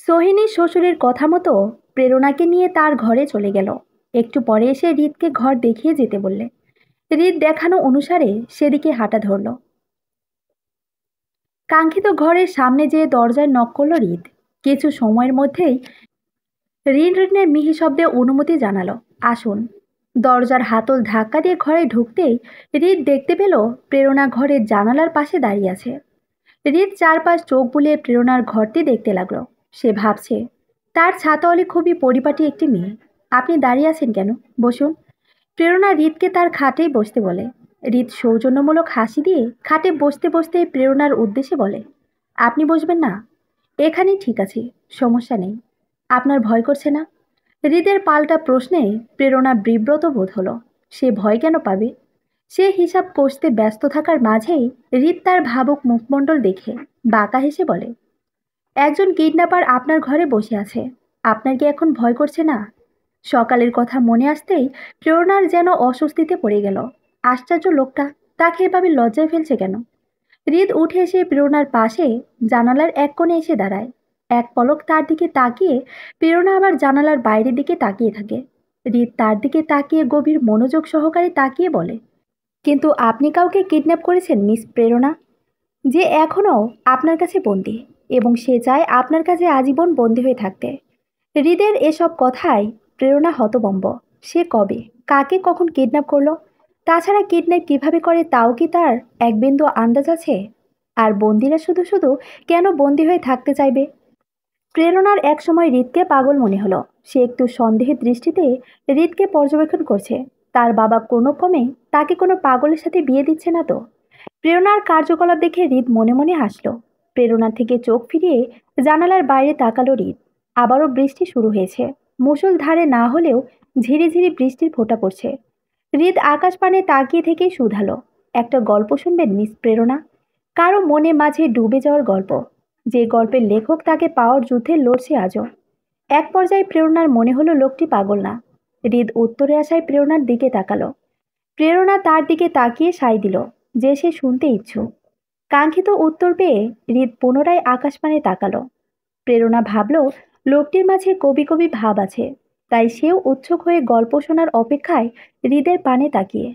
সোহিনীর শ্বশুরের কথা মতো প্রেরণাকে নিয়ে তার ঘরে চলে গেল। একটু পরে এসে হৃদকে ঘর দেখিয়ে যেতে বললে। হৃদ দেখানো অনুসারে সেদিকে হাঁটা ধরল। কাঙ্ক্ষিত ঘরের সামনে যেয়ে দরজায় নক করল হৃদ। কিছু সময়ের মধ্যেই রিনের মিহি শব্দে অনুমতি জানালো, আসুন। দরজার হাতল ধাক্কা দিয়ে ঘরে ঢুকতেই হৃদ দেখতে পেল প্রেরণা ঘরের জানালার পাশে দাঁড়িয়ে আছে। হৃদ চারপাশ চোখ বুলিয়ে প্রেরণার ঘরটি দেখতে লাগলো। সে ভাবছে, তার ছাতাওয়ালি খুবই পরিপাটি একটি মেয়ে। আপনি দাঁড়িয়ে আছেন কেন? বসুন। প্রেরণা হৃদকে তার খাটেই বসতে বলে। হৃদ সৌজন্যমূলক হাসি দিয়ে খাটে বসতে বসতে প্রেরণার উদ্দেশ্যে বলে, আপনি বসবেন না? এখানেই ঠিক আছে, সমস্যা নেই। আপনার ভয় করছে না? হৃদের পাল্টা প্রশ্নে প্রেরণা বিব্রত বোধ হলো। সে ভয় কেন পাবে? সে হিসাব কষতে ব্যস্ত থাকার মাঝেই হৃদ তার ভাবুক মুখমণ্ডল দেখে বাঁকা হেসে বলে, একজন কিডন্যাপার আপনার ঘরে বসে আছে। আপনার কি এখন ভয় করছে না? সকালের কথা মনে আসতেই প্রেরণার যেন অস্বস্তিতে পড়ে গেল। আশ্চর্য লোকটা, তাকে এভাবে লজ্জায় ফেলছে কেন? হৃদ উঠে এসে প্রেরণার পাশে জানালার এক কোণে এসে দাঁড়ায়। এক পলক তার দিকে তাকিয়ে প্রেরণা আবার জানালার বাইরের দিকে তাকিয়ে থাকে। হৃদ তার দিকে তাকিয়ে গভীর মনোযোগ সহকারে তাকিয়ে বলে, কিন্তু আপনি কাউকে কিডন্যাপ করেছেন মিস প্রেরণা, যে এখনও আপনার কাছে বন্দী, এবং সে চায় আপনার কাছে আজীবন বন্দী হয়ে থাকতে। হৃদের এসব কথায় প্রেরণা হতভম্ব। সে কবে, কাকে, কখন কিডন্যাপ করলো? তাছাড়া কিডন্যাপ কিভাবে করে তাও কি তার এক বিন্দু আন্দাজ আছে? আর বন্দিরা শুধু শুধু কেন বন্দী হয়ে থাকতে চাইবে? প্রেরণার এক সময় হৃদকে পাগল মনে হলো। সে একটু সন্দেহের দৃষ্টিতে হৃদকে পর্যবেক্ষণ করছে। তার বাবা কোনো ক্রমে তাকে কোনো পাগলের সাথে বিয়ে দিচ্ছে না তো? প্রেরণার কার্যকলাপ দেখে হৃদ মনে মনে হাসল। প্রেরণা থেকে চোখ ফিরিয়ে জানালার বাইরে তাকালো হৃদ। আবারও বৃষ্টি শুরু হয়েছে। মুষলধারে না হলেও ঝিরিঝিরি বৃষ্টির ফোঁটা পড়ছে। হৃদ আকাশ পানে তাকিয়ে থেকেই শুধালো, একটা গল্প শুনবেন মিস প্রেরণা? কারো মনে মাঝে ডুবে যাওয়ার গল্প, যে গল্পের লেখক তাকে পাওয়ার যুদ্ধে লড়ছে আজও। এক পর্যায়ে প্রেরণার মনে হলো লোকটি পাগল না। হৃদ উত্তরে আসায় প্রেরণার দিকে তাকালো। প্রেরণা তার দিকে তাকিয়ে সায় দিল যে সে শুনতে ইচ্ছুক। কাঙ্ক্ষিত উত্তর পেয়ে হৃদ পুনরায় আকাশপানে তাকালো। প্রেরণা ভাবল লোকটির মাঝে কবি কবি ভাব আছে, তাই সেও উৎসুক হয়ে গল্প শোনার অপেক্ষায় হৃদের পানে তাকিয়ে,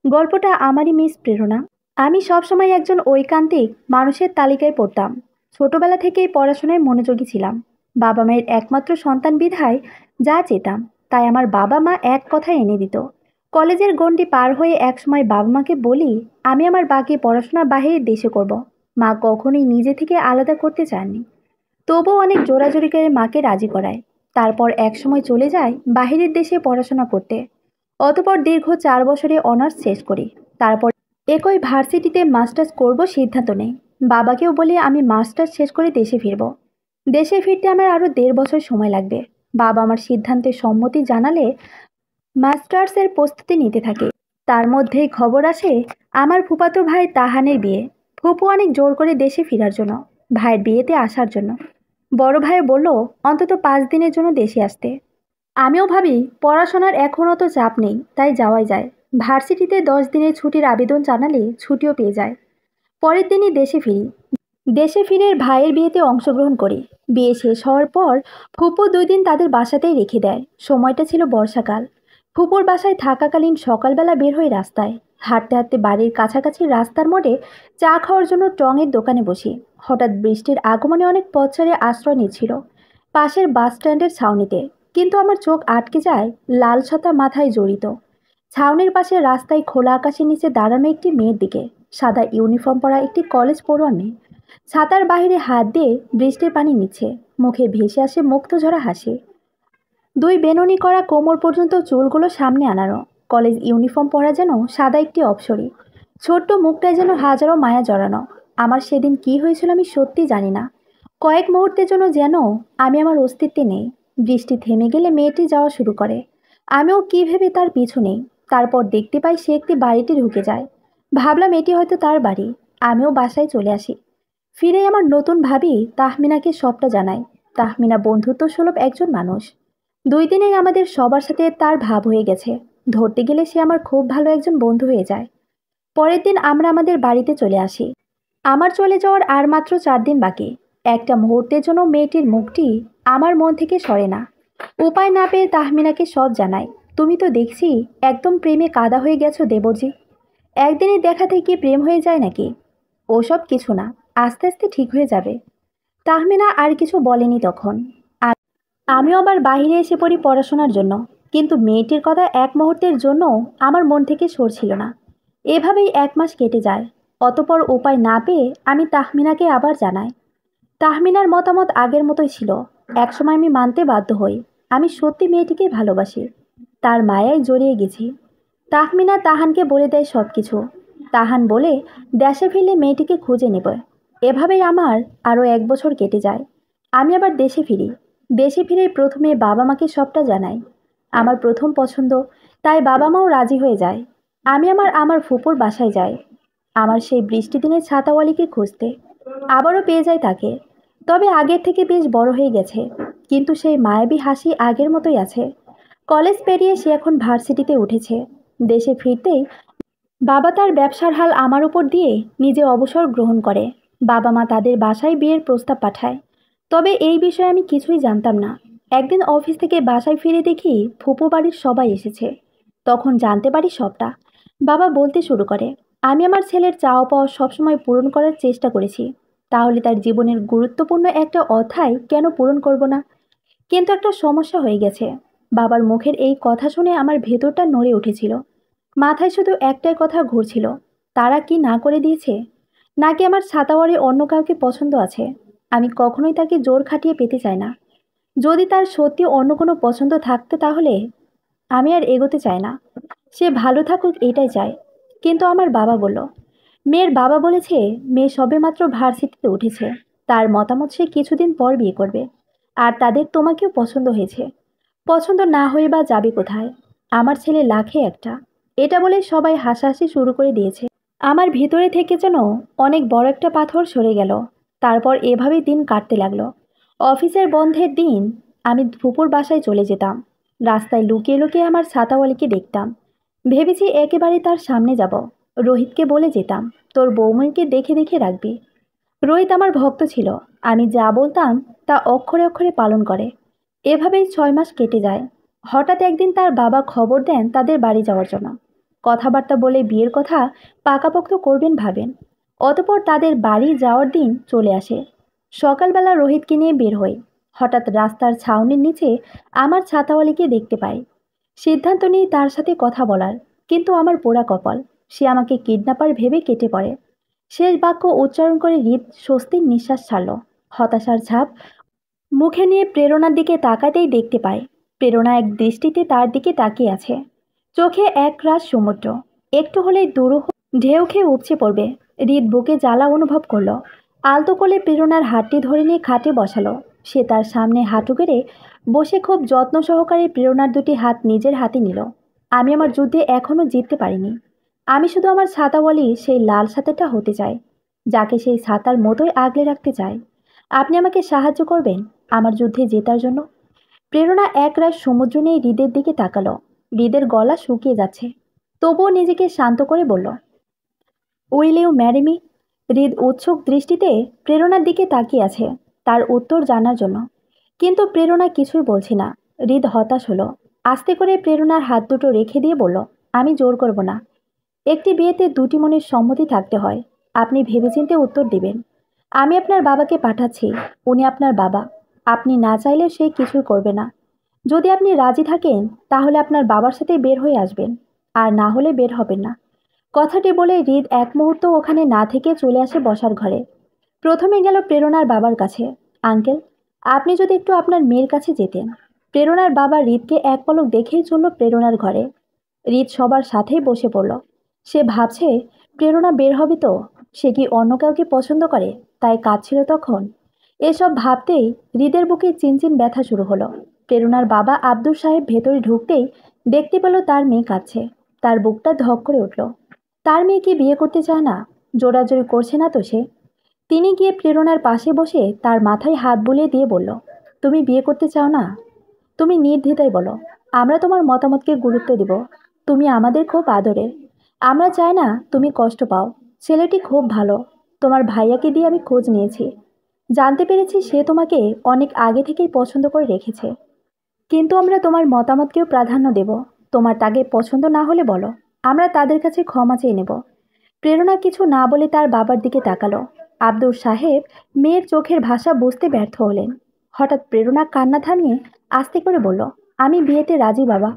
গল্পটা আমারই মিস প্রেরণা। আমি সবসময় একজন ঐকান্তিক মানুষের তালিকায় পড়তাম। ছোটবেলা থেকেই পড়াশোনায় মনোযোগী ছিলাম। বাবা মায়ের একমাত্র সন্তান বিধায় যা চেতাম তাই আমার বাবা মা এক কথায় এনে দিত। কলেজের গণ্ডি পার হয়ে একসময় বাবা মাকে বলি আমি আমার বাকি পড়াশোনা বাইরে দেশে করব। মা কখনোই নিজে থেকে আলাদা করতে চাননি। তবুও অনেক জোরাজোরি করে মাকে রাজি করায়। তারপর একসময় চলে যায় বাহিরের দেশে পড়াশোনা করতে। অতপর দীর্ঘ 4 বছরে অনার্স শেষ করি। তারপর একই ভার্সিটিতে মাস্টার্স করব সিদ্ধান্ত নেই। বাবাকেও বলি আমি মাস্টার্স শেষ করে দেশে ফিরব। দেশে ফিরতে আমার আরও 1.5 বছর সময় লাগবে। বাবা আমার সিদ্ধান্তে সম্মতি জানালে মাস্টার্সের প্রস্তুতি নিতে থাকে। তার মধ্যেই খবর আসে আমার ফুফাতো ভাই তাহানের বিয়ে। ফুপু অনেক জোর করে দেশে ফেরার জন্য, ভাইয়ের বিয়েতে আসার জন্য। বড় ভাই বলল অন্তত 5 দিনের জন্য দেশে আসতে। আমিও ভাবি পড়াশোনার এখনও তো চাপ নেই, তাই যাওয়াই যায়। ভার্সিটিতে 10 দিনের ছুটির আবেদন জানালে ছুটিও পেয়ে যায়। পরের দিনই দেশে ফিরি। দেশে ফিরে ভাইয়ের বিয়েতে অংশগ্রহণ করি। বিয়ে শেষ হওয়ার পর ফুপু 2 দিন তাদের বাসাতেই রেখে দেয়। সময়টা ছিল বর্ষাকাল। ফুপুর বাসায় থাকাকালীন সকালবেলা বের হই রাস্তায়। হাঁটতে হাঁটতে বাড়ির কাছাকাছি রাস্তার মোড়ে চা খাওয়ার জন্য টঙের দোকানে বসি। হঠাৎ বৃষ্টির আগমনে অনেক পথচারী আশ্রয় নিচ্ছিল পাশের বাস স্ট্যান্ডের ছাউনিতে। কিন্তু আমার চোখ আটকে যায় লাল ছাতা মাথায় জড়িত ছাউনির পাশে রাস্তায় খোলা আকাশের নিচে দাঁড়ানো একটি মেয়ের দিকে। সাদা ইউনিফর্ম পরা একটি কলেজ পড়ুয়া মেয়ে, ছাতার বাইরে হাত দিয়ে বৃষ্টির পানি নিচ্ছে। মুখে ভেসে আসে মুক্ত ঝরা হাসি। 2 বেনুনি করা কোমর পর্যন্ত চুলগুলো সামনে আনানো। কলেজ ইউনিফর্ম পরা যেন সাদা একটি অপসরী। ছোট্ট মুখটায় যেন হাজারো মায়া জড়ানো। আমার সেদিন কি হয়েছিল আমি সত্যি জানি না। কয়েক মুহূর্তের জন্য যেন আমি আমার অস্তিত্বে নেই। বৃষ্টি থেমে গেলে মেয়েটি যাওয়া শুরু করে। আমিও কি ভেবে তার পিছু নেই। তারপর দেখতে পাই সে একটি বাড়িতে ঢুকে যায়। ভাবলাম এটি হয়তো তার বাড়ি। আমিও বাসায় চলে আসি। ফিরে আমার নতুন ভাবি তাহমিনাকে সবটা জানাই। তাহমিনা বন্ধুত্ব সুলভ একজন মানুষ। 2 দিনেই আমাদের সবার সাথে তার ভাব হয়ে গেছে। ধরতে গেলে সে আমার খুব ভালো একজন বন্ধু হয়ে যায়। পরের দিন আমরা আমাদের বাড়িতে চলে আসি। আমার চলে যাওয়ার আর মাত্র 4 দিন বাকি। একটা মুহূর্তের জন্য মেয়েটির মুখটি আমার মন থেকে সরে না। উপায় না পেয়ে তাহমিনাকে সব জানাই। তুমি তো দেখছি একদম প্রেমে কাদা হয়ে গেছো দেবরজি। একদিনের দেখাতেই কি প্রেম হয়ে যায় নাকি? ওসব কিছু না, আস্তে আস্তে ঠিক হয়ে যাবে। তাহমিনা আর কিছু বলেনি তখন। আমিও আবার বাইরে এসে পড়ি পড়াশোনার জন্য। কিন্তু মেয়েটির কথা এক মুহূর্তের জন্যও আমার মন থেকে সরছিল না। এভাবেই 1 মাস কেটে যায়। অতপর উপায় না পেয়ে আমি তাহমিনাকে আবার জানাই। তাহমিনার মতামত আগের মতোই ছিল। একসময় আমি মানতে বাধ্য হই আমি সত্যি মেয়েটিকে ভালোবাসি। তার মায়ায় জড়িয়ে গেছি। তাহমিনা তাহানকে বলে দেয় সব কিছু। তাহান বলে দেশে ফিরলে মেয়েটিকে খুঁজে নেব। এভাবেই আমার আরও 1 বছর কেটে যায়। আমি আবার দেশে ফিরি। দেশে ফিরে প্রথমে বাবা মাকে সবটা জানাই। আমার প্রথম পছন্দ, তাই বাবা মাও রাজি হয়ে যায়। আমি আমার ফুপুর বাসায় যাই। আমার সেই বৃষ্টি দিনে ছাতাওয়ালিকে খুঁজতে। আবারও পেয়ে যাই তাকে। তবে আগের থেকে বেশ বড় হয়ে গেছে। কিন্তু সেই মায়াবী হাসি আগের মতোই আছে। কলেজ পেরিয়ে সে এখন ভার্সিটিতে উঠেছে। দেশে ফিরতেই বাবা তার ব্যবসার হাল আমার উপর দিয়ে নিজে অবসর গ্রহণ করে। বাবা মা তাদের বাসায় বিয়ের প্রস্তাব পাঠায়। তবে এই বিষয়ে আমি কিছুই জানতাম না। একদিন অফিস থেকে বাসায় ফিরে দেখি ফুপু বাড়ির সবাই এসেছে। তখন জানতে পারি সবটা। বাবা বলতে শুরু করে, আমি আমার ছেলের চাওয়া পাওয়া সবসময় পূরণ করার চেষ্টা করেছি। তাহলে তার জীবনের গুরুত্বপূর্ণ একটা অধ্যায় কেন পূরণ করব না? কিন্তু একটা সমস্যা হয়ে গেছে। বাবার মুখের এই কথা শুনে আমার ভেতরটা নড়ে উঠেছিল। মাথায় শুধু একটাই কথা ঘুরছিল, তারা কি না করে দিয়েছে? নাকি আমার ছাতাওয়ারে অন্য কাউকে পছন্দ আছে? আমি কখনোই তাকে জোর খাটিয়ে পেতে চাই না। যদি তার সত্যি অন্য কোনো পছন্দ থাকতো তাহলে আমি আর এগোতে চাই না। সে ভালো থাকুক এটাই চাই। কিন্তু আমার বাবা বলল, মেয়ের বাবা বলেছে মেয়ে সবেমাত্র ভার্সিটিতে উঠেছে। তার মতামত সে কিছুদিন পর বিয়ে করবে। আর তাদের তোমাকেও পছন্দ হয়েছে। পছন্দ না হয়ে বা যাবে কোথায়? আমার ছেলে লাখে একটা। এটা বলে সবাই হাসাহাসি শুরু করে দিয়েছে। আমার ভিতরে থেকে যেন অনেক বড় একটা পাথর সরে গেল। তারপর এভাবেই দিন কাটতে লাগলো। অফিসের বন্ধের দিন আমি ফুপুর বাসায় চলে যেতাম। রাস্তায় লুকিয়ে লুকিয়ে আমার ছাতাওয়ালিকে দেখতাম। ভেবেছি একেবারে তার সামনে যাব। রোহিতকে বলে যেতাম, তোর বৌমনিকে দেখে দেখে রাখবি। রোহিত আমার ভক্ত ছিল। আমি যা বলতাম তা অক্ষরে অক্ষরে পালন করে। এভাবেই 6 মাস কেটে যায়। হঠাৎ একদিন তার বাবা খবর দেন তাদের বাড়ি যাওয়ার জন্য। কথাবার্তা বলে বিয়ের কথা পাকাপোক্ত করবেন ভাবেন। অতপর তাদের বাড়ি যাওয়ার দিন চলে আসে। সকালবেলা রোহিতকে নিয়ে বের হই। হঠাৎ রাস্তার ছাউনির নিচে আমার ছাতাওয়ালিকে দেখতে পাই। সিদ্ধান্ত নিই তার সাথে কথা বলার। কিন্তু আমার পোড়া কপাল, সে আমাকে কিডন্যাপার ভেবে কেটে পড়ে। শেষ বাক্য উচ্চারণ করে হৃদ স্বস্তির নিঃশ্বাস ছাড়ল। হতাশার ছাপ মুখে নিয়ে প্রেরণার দিকে তাকাতেই দেখতে পায় প্রেরণা এক দৃষ্টিতে তার দিকে তাকিয়ে আছে। চোখে এক রাশ সমুদ্র। একটু হলেই দুরূহ ঢেউ খেয়ে উপচে পড়বে। হৃদ বুকে জ্বালা অনুভব করলো। আলতো কোলে প্রেরণার হাতটি ধরে নিয়ে খাটে বসালো। সে তার সামনে হাঁটু গেড়ে বসে খুব যত্ন সহকারে প্রেরণার 2টি হাত নিজের হাতে নিল। আমি আমার যুদ্ধে এখনও জিততে পারিনি। আমি শুধু আমার ছাতাওয়ালি সেই লাল ছাতাটা হতে চাই, যাকে সেই ছাতার মতোই আগলে রাখতে চাই। আপনি আমাকে সাহায্য করবেন আমার যুদ্ধে জেতার জন্য? প্রেরণা একরাশ সমুদ্র নিয়ে হৃদের দিকে তাকালো। হৃদের গলা শুকিয়ে যাচ্ছে, তবুও নিজেকে শান্ত করে বলল, উইল ইউ ম্যারি মি? হৃদ উৎসুক দৃষ্টিতে প্রেরণার দিকে তাকিয়ে আছে তার উত্তর জানার জন্য, কিন্তু প্রেরণা কিছুই বলছি না। হৃদ হতাশ হলো। আস্তে করে প্রেরণার হাত দুটো রেখে দিয়ে বলল, আমি জোর করব না। একটি বিয়েতে দুটি মনের সম্মতি থাকতে হয়। আপনি ভেবেচিন্তে উত্তর দিবেন। আমি আপনার বাবাকে পাঠাচ্ছি। উনি আপনার বাবা। আপনি না চাইলেও সে কিছুই করবে না। যদি আপনি রাজি থাকেন তাহলে আপনার বাবার সাথে বের হয়ে আসবেন, আর না হলে বের হবেন না। কথাটি বলে হৃদ এক মুহূর্ত ওখানে না থেকে চলে আসে বসার ঘরে। প্রথমে গেল প্রেরণার বাবার কাছে। আঙ্কেল, আপনি যদি একটু আপনার মেয়ের কাছে যেতেন। প্রেরণার বাবা হৃদকে এক পলক দেখেই চলল প্রেরণার ঘরে। হৃদ সবার সাথেই বসে পড়ল। সে ভাবছে প্রেরণা বের হবে তো, সে কি অন্য কাউকে পছন্দ করে, তাই কাঁদছিল তখন। এসব ভাবতেই হৃদের বুকে চিনচিন ব্যথা শুরু হলো। প্রেরণার বাবা আব্দুল সাহেব ভেতরে ঢুকতেই দেখতে পেল তার মেয়ে কাঁদছে। তার বুকটা ধক করে উঠল। তার মেয়েকে বিয়ে করতে চায় না? জোরাজোরি করছে না তো সে? তিনি গিয়ে প্রেরণার পাশে বসে তার মাথায় হাত বুলিয়ে দিয়ে বলল, তুমি বিয়ে করতে চাও না? তুমি নির্দ্বিধায় বলো, আমরা তোমার মতামতকে গুরুত্ব দিব। তুমি আমাদের খুব আদরের। আমরা চাই না তুমি কষ্ট পাও। ছেলেটি খুব ভালো। তোমার ভাইয়াকে দিয়ে আমি খোঁজ নিয়েছি। জানতে পেরেছি সে তোমাকে অনেক আগে থেকেই পছন্দ করে রেখেছে। কিন্তু আমরা তোমার মতামতকেও প্রাধান্য দেব। তোমার তাকে পছন্দ না হলে বলো, আমরা তাদের কাছে ক্ষমা চেয়ে নেব। প্রেরণা কিছু না বলে তার বাবার দিকে তাকালো। আব্দুল সাহেব মেয়ের চোখের ভাষা বুঝতে ব্যর্থ হলেন। হঠাৎ প্রেরণা কান্না থামিয়ে আস্তে করে বলল, আমি বিয়েতে রাজি বাবা।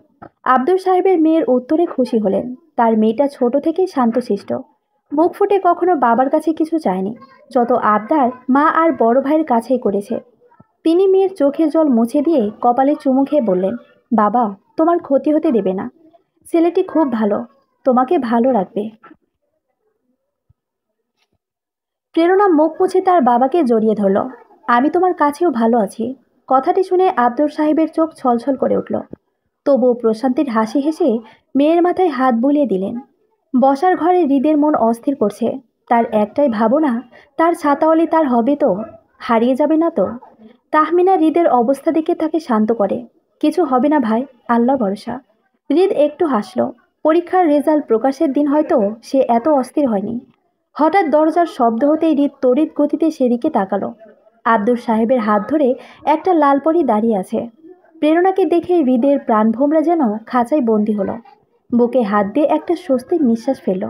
আব্দুল সাহেবের মেয়ের উত্তরে খুশি হলেন। তার মেয়েটা ছোট থেকেই শান্তশিষ্ট। মুখ ফুটে কখনো বাবার কাছে কিছু চায়নি। যত আবদার মা আর বড় ভাইয়ের কাছেই করেছে। তিনি মেয়ের চোখের জল মুছে দিয়ে কপালে চুমু খেয়ে বললেন, বাবা, তোমার ক্ষতি হতে দেবে না। ছেলেটি খুব ভালো, তোমাকে ভালো রাখবে। প্রেরণা মুখ মুছে তার বাবাকে জড়িয়ে ধরল। আমি তোমার কাছেও ভালো আছি। কথাটি শুনে আব্দুল সাহেবের চোখ ছলছল করে উঠল। তবুও প্রশান্তির হাসি হেসে মেয়ের মাথায় হাত বুলিয়ে দিলেন। বসার ঘরে হৃদের মন অস্থির করছে। তার একটাই ভাবনা, তার ছাতাওয়ালি তার হবে তো, হারিয়ে যাবে না তো। তাহমিনা হৃদের অবস্থা দেখে তাকে শান্ত করে। কিছু হবে না ভাই, আল্লাহ ভরসা। হৃদ একটু হাসল। পরীক্ষার রেজাল্ট প্রকাশের দিন হয়তো সে এত অস্থির হয়নি। হঠাৎ দরজার শব্দ হতেই হৃদ তড়িৎ গতিতে সেদিকে তাকালো। আব্দুল সাহেবের হাত ধরে একটা লাল পরী দাঁড়িয়ে আছে। প্রেরণাকে দেখে হৃদের প্রাণভোমরা যেন খাঁচায় বন্দি হলো। বুকে হাত দিয়ে একটা স্বস্তির নিঃশ্বাস ফেলল।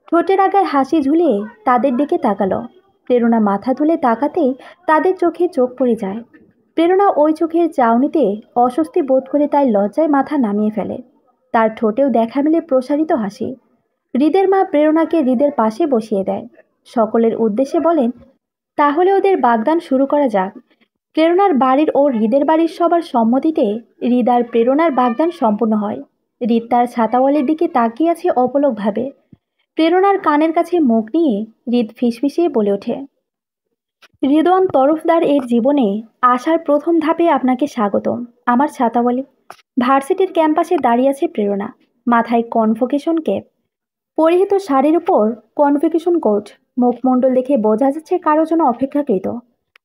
ঠোঁটের আগায় হাসি ঝুলিয়ে তাদের দিকে তাকালো। প্রেরণা মাথা তুলে তাকাতেই তাদের চোখে চোখ পড়ে যায়। প্রেরণা ওই চোখের চাউনিতে অস্বস্তি বোধ করে তাই লজ্জায় মাথা নামিয়ে ফেলে। তার ঠোঁটেও দেখা মিলে প্রসারিত হাসি। হৃদের মা প্রেরণাকে হৃদের পাশে বসিয়ে দেয়। সকলের উদ্দেশ্যে বলেন, তাহলে ওদের বাগদান শুরু করা যাক। প্রেরণার বাড়ির ও হৃদের বাড়ির সবার সম্মতিতে হৃদ আর প্রেরণার বাগদান সম্পূর্ণ হয়। হৃদ তার ছাতাওয়ালের দিকে তাকিয়ে আছে অপলকভাবে। প্রেরণার কানের কাছে মুখ নিয়ে হৃদ ফিসফিসিয়ে বলে ওঠে, রিদওয়ান তরফদার এর জীবনে আসার প্রথম ধাপে আপনাকে স্বাগতম আমার ছাতাওয়ালি। ভার্সিটির ক্যাম্পাসে দাঁড়িয়ে আছে প্রেরণা। মাথায় কনভোকেশন ক্যাপ, পরিহিত শাড়ির উপর কনভোকেশন কোট। মুখমণ্ডল দেখে বোঝা যাচ্ছে কারো জন্য অপেক্ষাকৃত।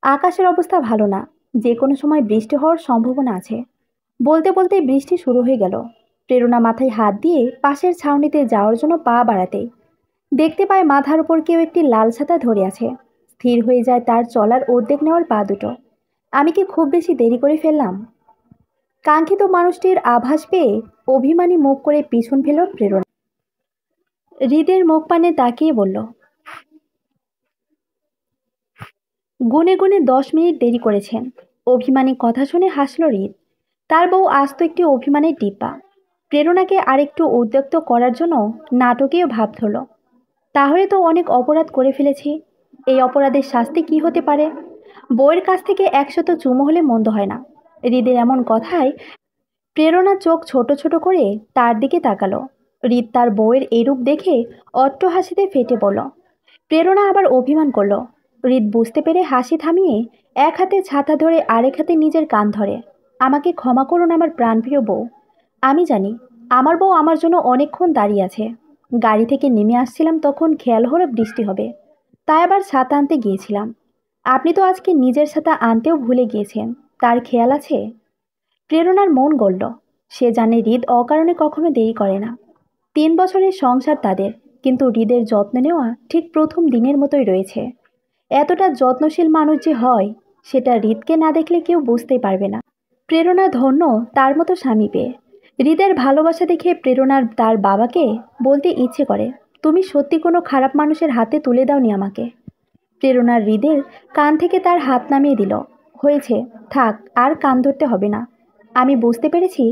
আকাশের অবস্থা ভালো না, যে কোনো সময় বৃষ্টি হওয়ার সম্ভাবনা আছে। বলতে বলতে বৃষ্টি শুরু হয়ে গেল। প্রেরণা মাথায় হাত দিয়ে পাশের ছাউনিতে যাওয়ার জন্য পা বাড়াতেই দেখতে পায় মাথার উপর কেউ একটি লাল ছাতা ধরে আছে। স্থির হয়ে যায় তার চলার উদ্যোগ নেওয়ার পা দুটো। আমি কি খুব বেশি দেরি করে ফেললাম? কাঙ্ক্ষিত মানুষটির আভাস পেয়ে অভিমানী মুখ করে পিছন ফেল প্রেরণা। হৃদের মুখ পানে তাকিয়ে বলল, গুনে গুনে 10 মিনিট দেরি করেছেন। অভিমানী কথা শুনে হাসল হৃদ। তার বউ আস্ত একটি অভিমানের ডিব্বা। প্রেরণাকে আরেকটু উদ্যক্ত করার জন্য নাটকীয় ভাব ধরল। তাহলে তো অনেক অপরাধ করে ফেলেছি। এই অপরাধের শাস্তি কি হতে পারে? বউয়ের কাছ থেকে 100 চুমো হলে মন্দ হয় না। হৃদের এমন কথায় প্রেরণা চোখ ছোট ছোট করে তার দিকে তাকালো। হৃদ তার বউয়ের এরূপ দেখে অট্ট হাসিতে ফেটে পড়ল। প্রেরণা আবার অভিমান করল। হৃদ বুঝতে পেরে হাসি থামিয়ে এক হাতে ছাতা ধরে আরেক হাতে নিজের কান ধরে, আমাকে ক্ষমা করুন আমার প্রাণপ্রিয় বউ। আমি জানি আমার বউ আমার জন্য অনেকক্ষণ দাঁড়িয়ে আছে। গাড়ি থেকে নেমে আসছিলাম তখন খেয়াল হলো বৃষ্টি হবে, তাই আবার ছাতা আনতে গিয়েছিলাম। আপনি তো আজকে নিজের ছাতা আনতেও ভুলে গিয়েছেন, তার খেয়াল আছে? প্রেরণার মন গলল। সে জানে হৃদ অকারণে কখনো দেরি করে না। 3 বছরের সংসার তাদের, কিন্তু হৃদের যত্ন নেওয়া ঠিক প্রথম দিনের মতোই রয়েছে। এতটা যত্নশীল মানুষ যে হয় সেটা হৃদকে না দেখলে কেউ বুঝতেই পারবে না। প্রেরণা ধন্য তার মতো স্বামী পেয়ে। হৃদের ভালোবাসা দেখে প্রেরণার তার বাবাকে বলতে ইচ্ছে করে, তুমি সত্যি কোনো খারাপ মানুষের হাতে তুলে দাওনি আমাকে। প্রেরণার হৃদের কান থেকে তার হাত নামিয়ে দিল। হয়েছে, থাক, আর কান ধরতে হবে না। আমি বুঝতে পেরেছি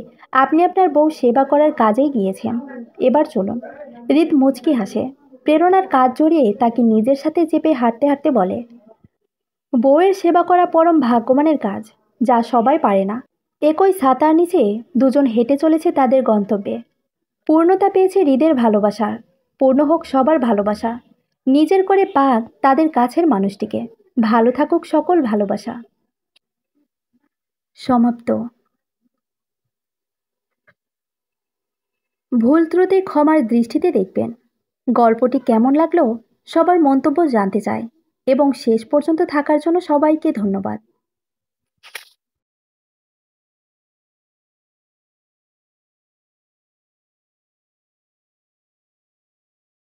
আপনি আপনার বউ সেবা করার কাজেই গিয়েছেন। এবার চলুন। হৃদ মুচকি হাসে। প্রেরণার কাজ জড়িয়ে তাকে নিজের সাথে চেপে হাঁটতে হাঁটতে বলে, বউয়ের সেবা করা পরম ভাগ্যবানের কাজ, যা সবাই পারে না। একই ছাতার নিচে দুজন হেঁটে চলেছে তাদের গন্তব্যে। পূর্ণতা পেয়েছে হৃদের ভালোবাসার। পূর্ণ হোক সবার ভালোবাসা। নিজের করে পাক তাদের কাছের মানুষটিকে। ভালো থাকুক সকল ভালোবাসা। সমাপ্ত। ভুল ত্রুটি ক্ষমার দৃষ্টিতে দেখবেন। গল্পটি কেমন লাগলো সবার মন্তব্য জানতে চাই, এবং শেষ পর্যন্ত থাকার জন্য সবাইকে ধন্যবাদ।